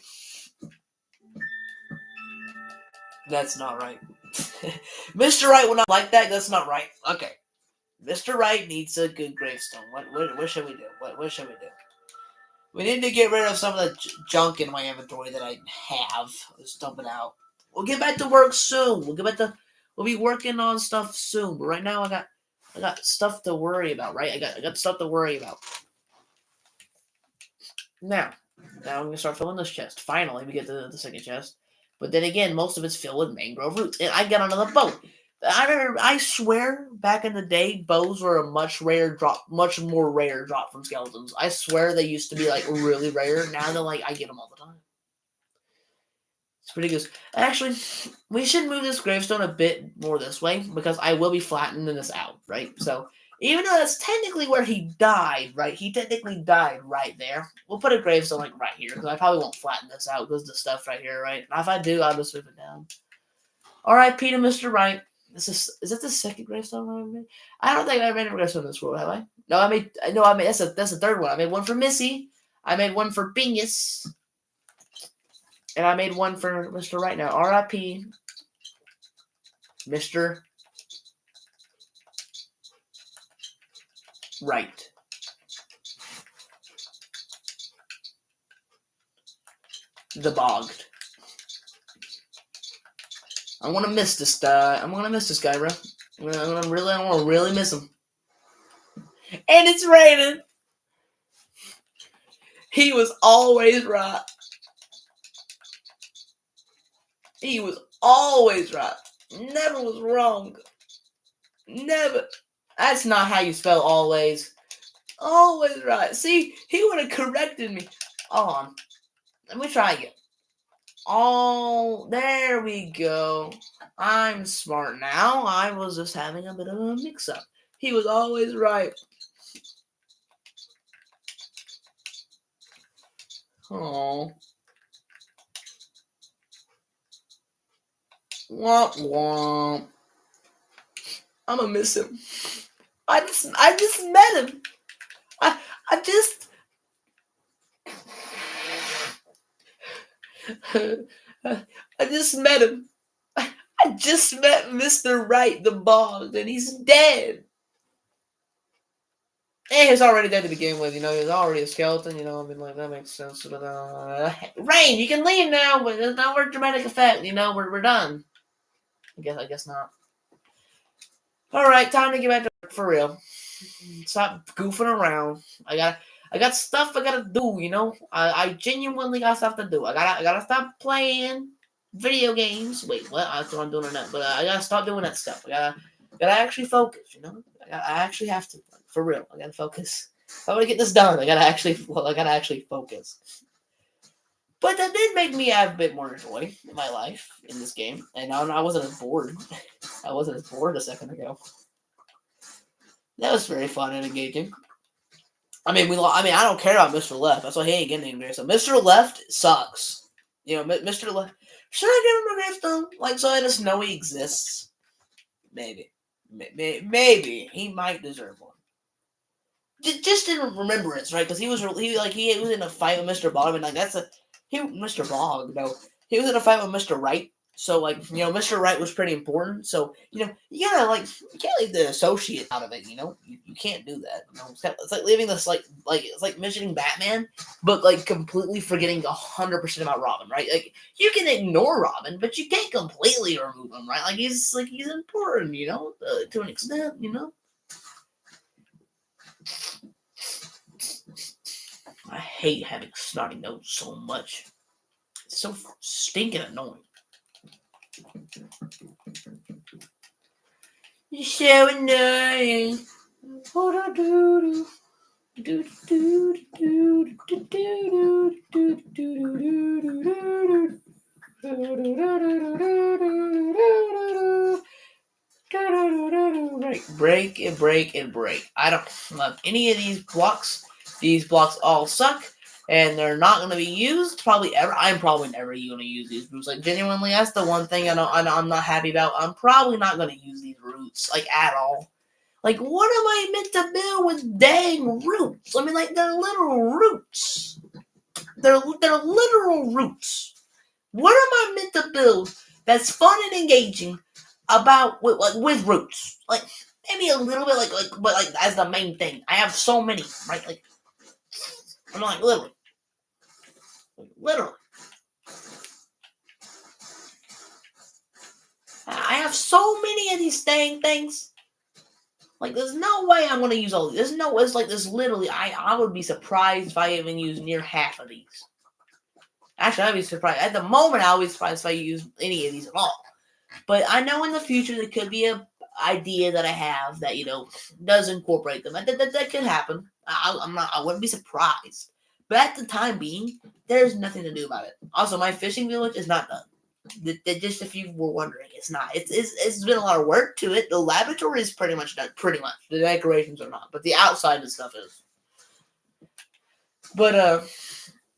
That's not right. Mr. Right will not like that. That's not right. Okay. Mr. Right needs a good gravestone. What should we do? What should we do? We need to get rid of some of the junk in my inventory that I have. Let's dump it out. We'll get back to work soon. We'll be working on stuff soon. But right now I got stuff to worry about, right? I got stuff to worry about. Now I'm gonna start filling this chest. Finally, we get to the second chest. But then again, most of it's filled with mangrove roots. And I get on another boat. I swear, back in the day, bows were a much more rare drop from skeletons. I swear they used to be like really rare. Now they're like I get them all the time. It's pretty good. Actually, we should move this gravestone a bit more this way because I will be flattening this out, right? So even though that's technically where he died, right? He technically died right there. We'll put a gravestone like right here because I probably won't flatten this out because the stuff right here, right? And if I do, I'll just move it down. R.I.P. to Mr. Right. Is that the second gravestone I ever made? I don't think I made a gravestone in this world, have I? No, I made that's the third one. I made one for Missy. I made one for Bingus. And I made one for Mr. Right now. R.I.P. Mr. Right. The Bogged. I'm gonna miss this guy. I'm gonna miss this guy, bro. I'm gonna really miss him. And it's raining. He was always right. He was always right. Never was wrong. Never. That's not how you spell always. Always right. See, he would have corrected me. Hold on. Let me try again. Oh, there we go. I'm smart now. I was just having a bit of a mix-up. He was always right. Oh. Womp womp. I'm gonna miss him. I just met him. I just I just met him. I just met Mr. Right, the Bog, and he's dead. And he's already dead to begin with, you know. He's already a skeleton, you know. I mean, like that makes sense. But Rain, you can leave now. But there's no more dramatic effect, you know. We're done. I guess not. All right, time to get back to work for real. Stop goofing around. I got stuff I gotta do, you know. I genuinely got stuff to do. I gotta stop playing video games. Wait, what? That's what I'm doing now. But I gotta stop doing that stuff. I gotta actually focus, you know. I actually have to, for real. I gotta focus. If I want to get this done, I gotta actually focus. But that did make me have a bit more joy in my life in this game, and I wasn't as bored. I wasn't as bored a second ago. That was very fun and engaging. I mean, I don't care about Mr. Left. That's why he ain't getting anywhere. So Mr. Left sucks. You know, Mr. Left. Should I give him a gravestone? Like, so I just know he exists. Maybe he might deserve one. Just in remembrance, right? Because he was in a fight with Mr. Bottom, and like Mr. Bog, no, he was in a fight with Mr. Wright. So, like, Mr. Wright was pretty important. So, you gotta, like, you can't leave the associate out of it, You can't do that. It's like leaving this, it's like mentioning Batman, but, like, completely forgetting 100% about Robin, right? Like, you can ignore Robin, but you can't completely remove him, right? Like, he's important, to an extent, I hate having snotty nose so much. It's so stinking annoying. You're so annoying. Break and break and break. I don't love any of these blocks. These blocks all suck, and they're not going to be used probably ever. I'm probably never going to use these roots. Like, genuinely, that's the one thing I'm not happy about. I'm probably not going to use these roots, like, at all. Like, what am I meant to build with dang roots? I mean, like, they're literal roots. They're literal roots. What am I meant to build that's fun and engaging with roots? Like, maybe a little bit, but as the main thing. I have so many, right? Like, I'm like, literally. I have so many of these dang things. Like, there's no way I'm going to use all these. It's like this literally, I would be surprised if I even use near half of these. Actually, I'd be surprised. At the moment, I would be surprised if I use any of these at all. But I know in the future there could be a idea that I have that, does incorporate them. That could happen. I wouldn't be surprised. But at the time being, there's nothing to do about it. Also, my fishing village is not done. Just if you were wondering, it's not. It's been a lot of work to it. The laboratory is pretty much done. Pretty much. The decorations are not, but the outside and stuff is. But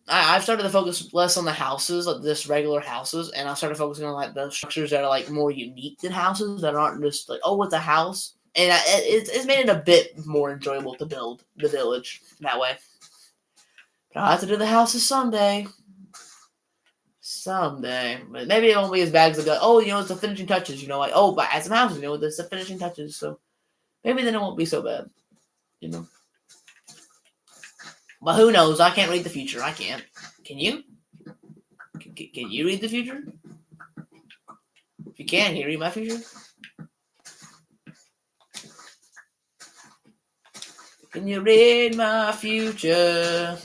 I've started to focus less on the houses, like just regular houses, and I started focusing on like the structures that are like more unique than houses that aren't just like, oh, it's a house. And it's made it a bit more enjoyable to build the village that way. But I'll have to do the houses someday. But maybe it won't be as bad as like, oh, it's the finishing touches, like, oh, but add some houses, there's the finishing touches, so maybe then it won't be so bad, But who knows? I can't read the future. I can't. Can you? Can you read the future? If you can you read my future? Can you read my future?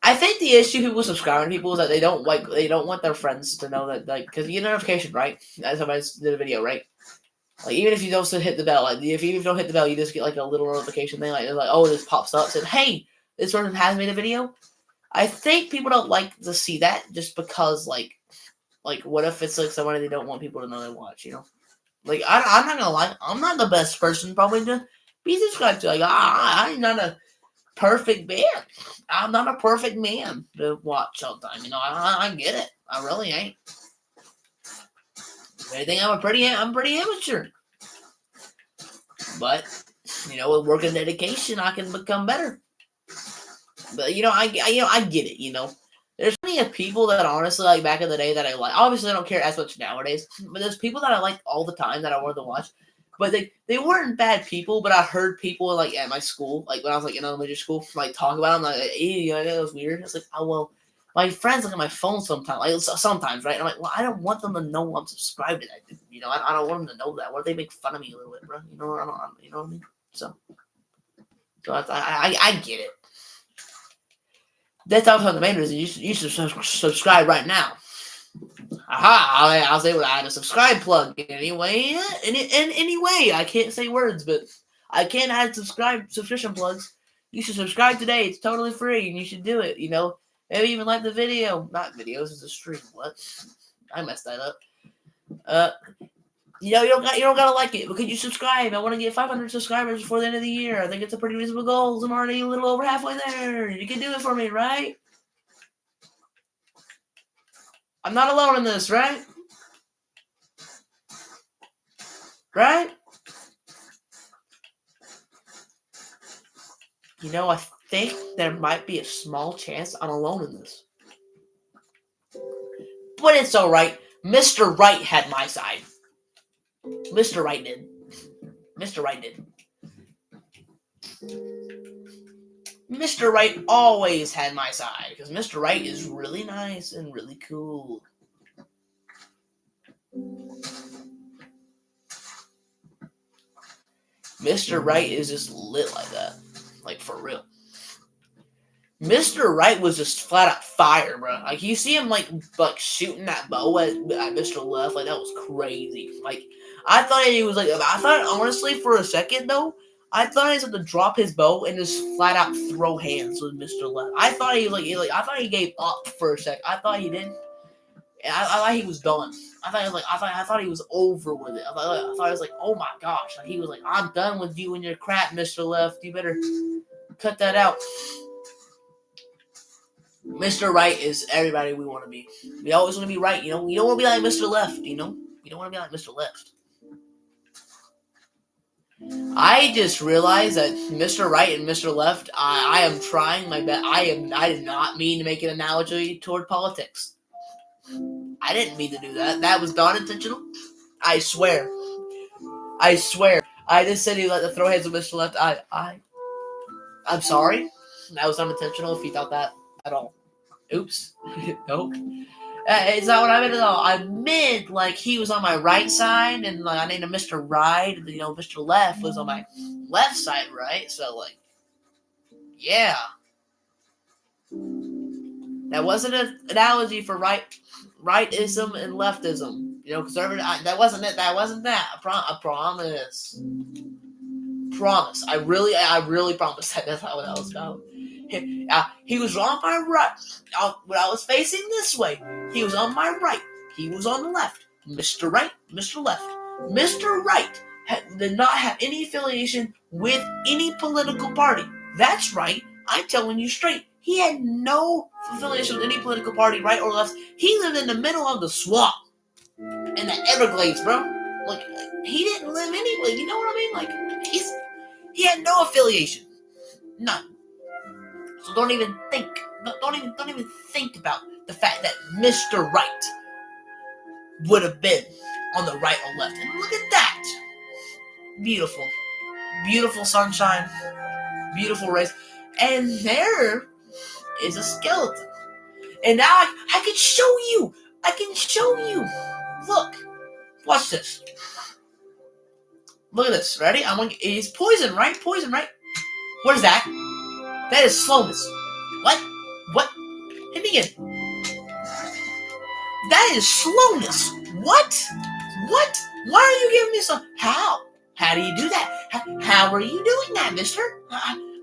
I think the issue with subscribing people is that they don't want their friends to know that, like, because you get a notification, right? As somebody did a video, right? Like, even if you don't hit the bell, like, if you don't hit the bell, you just get like a little notification thing, like, oh, this pops up, said, hey, this person has made a video. I think people don't like to see that just because, like, what if it's like somebody they don't want people to know they watch, Like, I'm not gonna lie, I'm not the best person probably to be subscribed to. Like, I'm not a perfect man. I'm not a perfect man to watch all the time. I get it. I really ain't. I think I'm pretty amateur. But, with work and dedication, I can become better. But, I get it, There's plenty of people that honestly, like, back in the day that I like. Obviously, I don't care as much nowadays. But there's people that I like all the time that I wanted to watch. But they weren't bad people, but I heard people, like, at my school, like, when I was, like, in elementary school, like, talk about them, like, ew, that was weird. It's like, oh, well, my friends look at my phone sometimes, right? And I'm like, well, I don't want them to know I'm subscribed to that, dude. I don't want them to know that. What if they make fun of me a little bit, bro? You know what I mean? So I get it. That's also the main reason you should subscribe right now. Aha! I was able to add a subscribe plug anyway. In any way, I can't say words, but I can add subscription plugs. You should subscribe today. It's totally free, and you should do it. Maybe even like the video. Not videos, it's a stream. What? I messed that up. You don't gotta like it, but could you subscribe? I want to get 500 subscribers before the end of the year. I think it's a pretty reasonable goal. I'm already a little over halfway there. You can do it for me, right? I'm not alone in this, right? Right? I think there might be a small chance I'm alone in this. But it's alright. Mr. Right had my side. Mr. Right did. Mr. Right did. Mr. Right always had my side, because Mr. Right is really nice and really cool. Mr. Right is just lit like that. Like, for real. Mr. Right was just flat out fire, bro. Like, you see him, like shooting that bow at Mr. Left. Like, that was crazy. Like, I thought he was, like, I thought, honestly, for a second, though, I thought he was going to drop his bow and just flat out throw hands with Mr. Left. I thought I thought he gave up for a second. I thought he didn't. I thought he was done. I thought he was over with it. I thought he was like, oh my gosh. Like, he was like, I'm done with you and your crap, Mr. Left. You better cut that out. Mr. Right is everybody we want to be. We always want to be right, you know? We don't want to be like Mr. Left, you know? We don't want to be like Mr. Left. I just realized that Mr. Right and Mr. Left, I am trying my best. I did not mean to make an analogy toward politics. I didn't mean to do that. That was not intentional. I swear. I just said he let the throw hands with Mr. Left. I'm sorry. That was unintentional if you thought that at all. Oops. Nope. It's not what I meant at all. I meant like he was on my right side, and like I named him Mr. Right, and Mr. Left was on my left side, right? So like, yeah, that wasn't an analogy for rightism and leftism, because that wasn't it. That wasn't that. I promise. Promise. I really promise that's not what that was about. He was on my right. When I was facing this way, he was on my right. He was on the left. Mr. Right, Mr. Left. Mr. Right did not have any affiliation with any political party. That's right. I'm telling you straight. He had no affiliation with any political party, right or left. He lived in the middle of the swamp. In the Everglades, bro. Like, he didn't live anywhere. You know what I mean? Like, he had no affiliation. None. So don't even think. Don't even think about the fact that Mr. Right would have been on the right or left. And look at that. Beautiful. Beautiful sunshine. Beautiful rays. And there is a skeleton. And now I can show you. I can show you. Look. Watch this. Look at this. Ready? It's poison, right? Poison, right? What is that? That is slowness. What? Hit me again. That is slowness. What? Why are you giving me some? How? How do you do that? How are you doing that, mister? I'm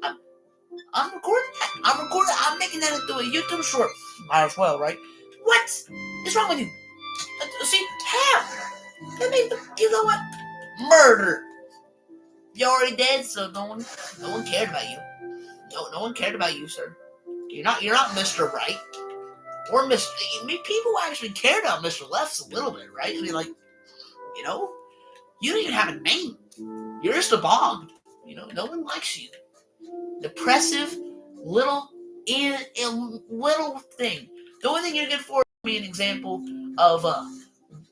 recording that. I'm making that into a YouTube short. Might as well, right? What is wrong with you? See? How? You know what? Murder. You're already dead, so no one cared about you. No one cared about you, sir. You're not Mr. Right. Or Mr. People actually cared about Mr. Left a little bit, right? I mean, like, you don't even have a name. You're just a bog. No one likes you. Depressive, little thing. The only thing you're good for is be an example of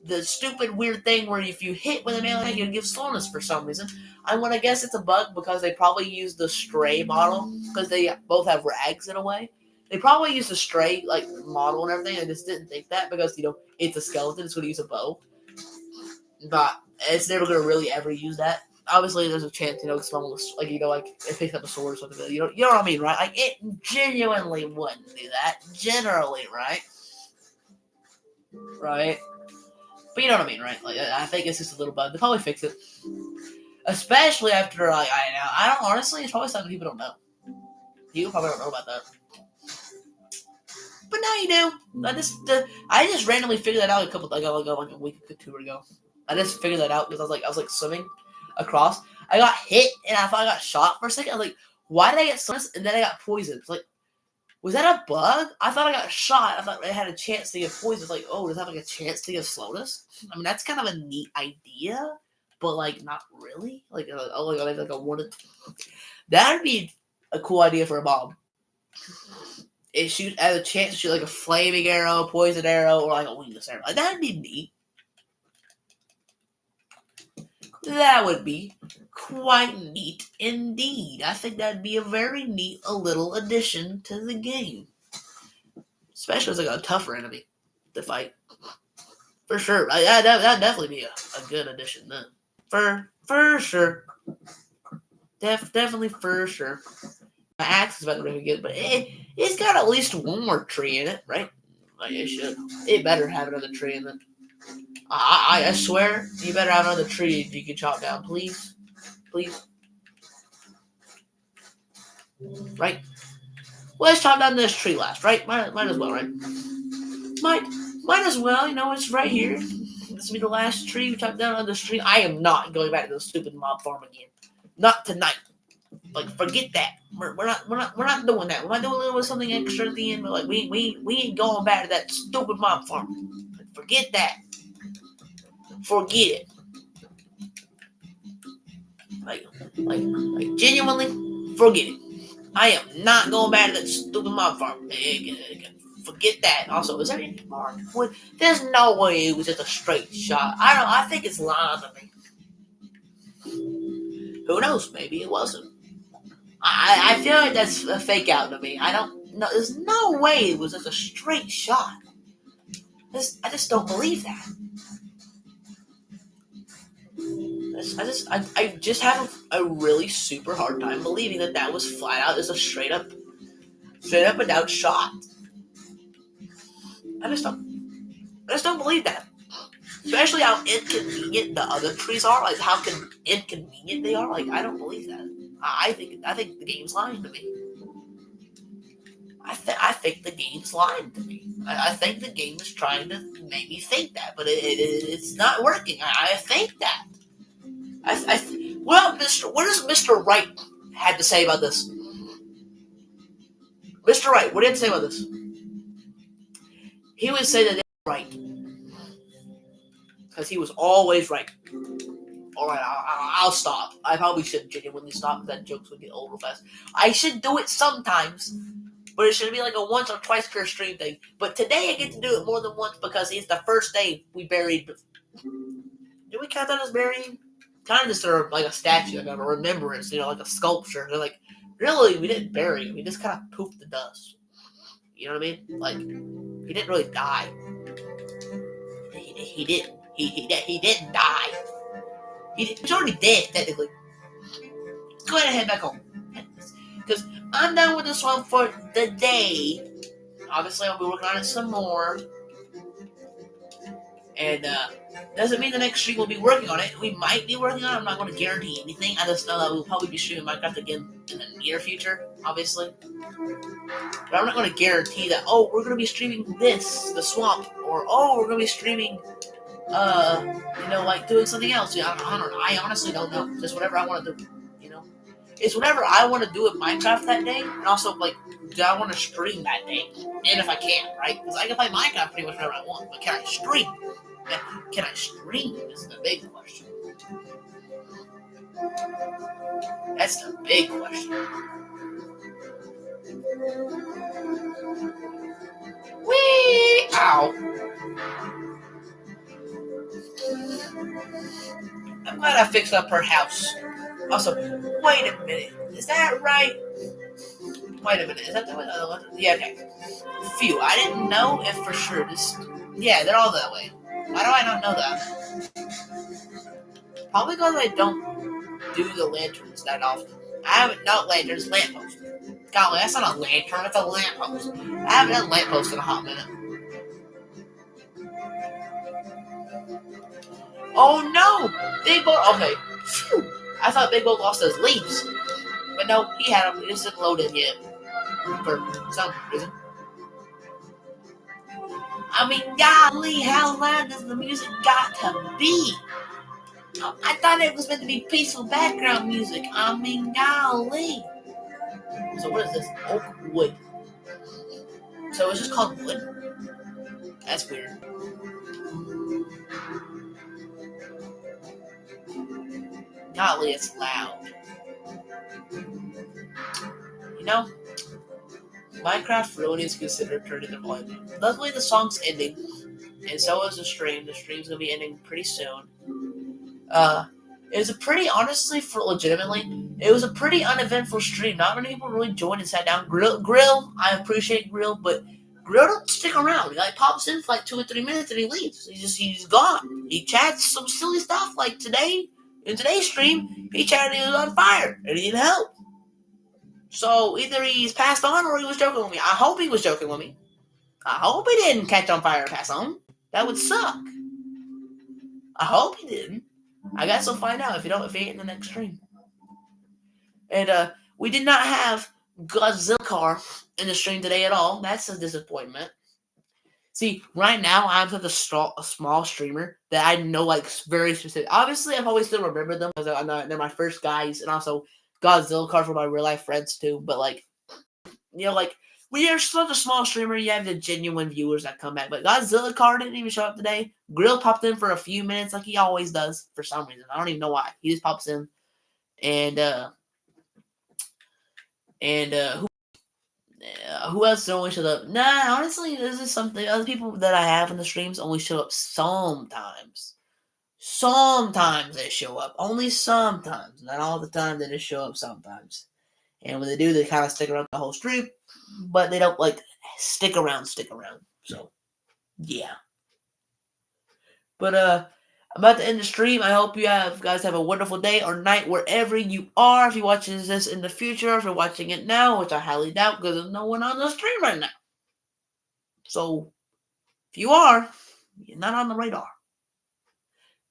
the stupid weird thing where if you hit with an alien, you give slowness for some reason. I want to guess it's a bug because they probably used the Stray model because they both have rags in a way. They probably used the Stray model and everything. I just didn't think that because it's a skeleton. It's going to use a bow, but it's never going to really ever use that. Obviously, there's a chance someone it picks up a sword or something. You know what I mean, right? Like it genuinely wouldn't do that generally, right? Right. But you know what I mean, right? Like, I think it's just a little bug. They probably fix it. Especially after, I don't, honestly, it's probably something people don't know. You probably don't know about that. But now you do. I just randomly figured that out a week or two ago. I just figured that out because I was swimming across. I got hit and I thought I got shot for a second. I was like, why did I get slowness? And then I got poisoned. It's like, was that a bug? I thought I got shot. I thought I had a chance to get poisoned. It's like, oh, does it have a chance to get slowness? I mean, that's kind of a neat idea, but not really. Like a one. That'd be a cool idea for a bomb. It has a chance to shoot like a flaming arrow, poison arrow, or like a wingless arrow. Like, that'd be neat. That would be quite neat indeed. I think that'd be a very neat little addition to the game. Especially as like a tougher enemy to fight. For sure. That'd definitely be a good addition then. For sure. Definitely for sure. My axe is about to be good, but it's got at least one more tree in it, right? Like it should. It better have another tree in it. I swear, you better have another tree you can chop down, please. Please. Right? Well, let's chop down this tree last, right? Might as well, right? Might as well, it's right here. This will be the last tree we chop down on this tree. I am not going back to the stupid mob farm again. Not tonight. Like, forget that. We're not doing that. We might do a little bit something extra at the end, but like we ain't going back to that stupid mob farm. Like, forget that. Forget it. Like genuinely, forget it. I am not going back to that stupid mob farm. Forget that. Also, is there any more wood? There's no way it was just a straight shot. I think it's lying to me. Who knows? Maybe it wasn't. I feel like that's a fake out to me. I don't know. There's no way it was just a straight shot. I just don't believe that. I just have a really super hard time believing that was flat out just a straight up and down shot. I just don't believe that. Especially how inconvenient the other trees are, like how inconvenient they are. Like, I don't believe that. I think the game's lying to me. I think the game's lying to me. I think the game is trying to make me think that, but it's not working. I think that. What does Mr. Wright had to say about this? Mr. Wright, what did he have to say about this? He would say that they're right. Because he was always right. Alright, I'll stop. I probably should genuinely stop because that jokes would get old real fast. I should do it sometimes, but it should be like a once or twice per stream thing. But today I get to do it more than once because it's the first day we buried. Do we count that as burying? Kind of just like a statue, like a remembrance, like a sculpture. They're like, really, we didn't bury him. We just kind of pooped the dust. You know what I mean? Like, he didn't really die. He didn't. He didn't die. He's already dead, technically. Go ahead and head back home. Because I'm done with this one for the day. Obviously, I'll be working on it some more. And doesn't mean the next stream will be working on it. We might be working on it. I'm not going to guarantee anything. I just know that we'll probably be streaming Minecraft again in the near future, obviously. But I'm not going to guarantee that, we're going to be streaming this, the swamp, or, we're going to be streaming, like doing something else. I don't know. I honestly don't know. Just whatever I want to do, It's whatever I want to do with Minecraft that day, and also, like, do I want to stream that day? And if I can, right? Because I can play Minecraft pretty much whenever I want, but can I stream? Can I stream? Is the big question. That's the big question. Whee! Ow. I'm glad I fixed up her house. Also, wait a minute. Is that right? Wait a minute. Is that the way? Yeah, okay. Phew, I didn't know if for sure. Yeah, they're all that way. Why do I not know that? Probably because I don't do the lanterns that often. I haven't done lanterns, lamppost. Golly, that's not a lantern, that's a lamppost. I haven't done lamppost in a hot minute. Oh no! Big Boy. Okay. Phew. I thought Big Boy lost his leaves. But no, he had them. It just didn't load in yet. For some reason. I mean, golly, how loud does the music got to be? I thought it was meant to be peaceful background music. I mean, golly. So what is this? Oak wood. So it's just called wood? That's weird. Golly, it's loud. No, Minecraft really needs to consider turning their volume. Luckily, the song's ending, and so is the stream. The stream's gonna be ending pretty soon. Uh, it was a pretty, honestly, for legitimately, it was a pretty uneventful stream. Not many people really joined and sat down. Grill, I appreciate Grill, but Grill don't stick around. He like pops in for like 2 or 3 minutes and he leaves. He's gone. He chats some silly stuff like today. In today's stream, he chatted he was on fire and he needed help. So either he's passed on or he was joking with me. I hope he was joking with me. I hope he didn't catch on fire and pass on. That would suck. I hope he didn't. I guess we'll find out if he ain't in the next stream. And we did not have Godzilla Car in the stream today at all. That's a disappointment. See, right now I'm such a small streamer that I know like very specific. Obviously, I've always still remembered them because they're my first guys, and also Godzilla Cars were my real life friends too. But like, like we are such a small streamer. You have the genuine viewers that come back. But Godzilla Car didn't even show up today. Grill popped in for a few minutes like he always does for some reason. I don't even know why. He just pops in. And who else only showed up? Nah, honestly, this is something. Other people that I have in the streams only show up sometimes. Sometimes they show up. Only sometimes. Not all the time. They just show up sometimes. And when they do, they kind of stick around the whole stream. But they don't, like, stick around. So, yeah. But, I'm about to end the stream. I hope you guys have a wonderful day or night wherever you are. If you're watching this in the future, if you're watching it now, which I highly doubt because there's no one on the stream right now. So, if you are, you're not on the radar.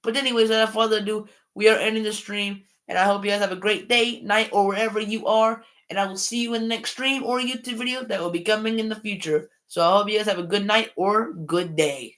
But anyways, without further ado, we are ending the stream. And I hope you guys have a great day, night, or wherever you are. And I will see you in the next stream or YouTube video that will be coming in the future. So I hope you guys have a good night or good day.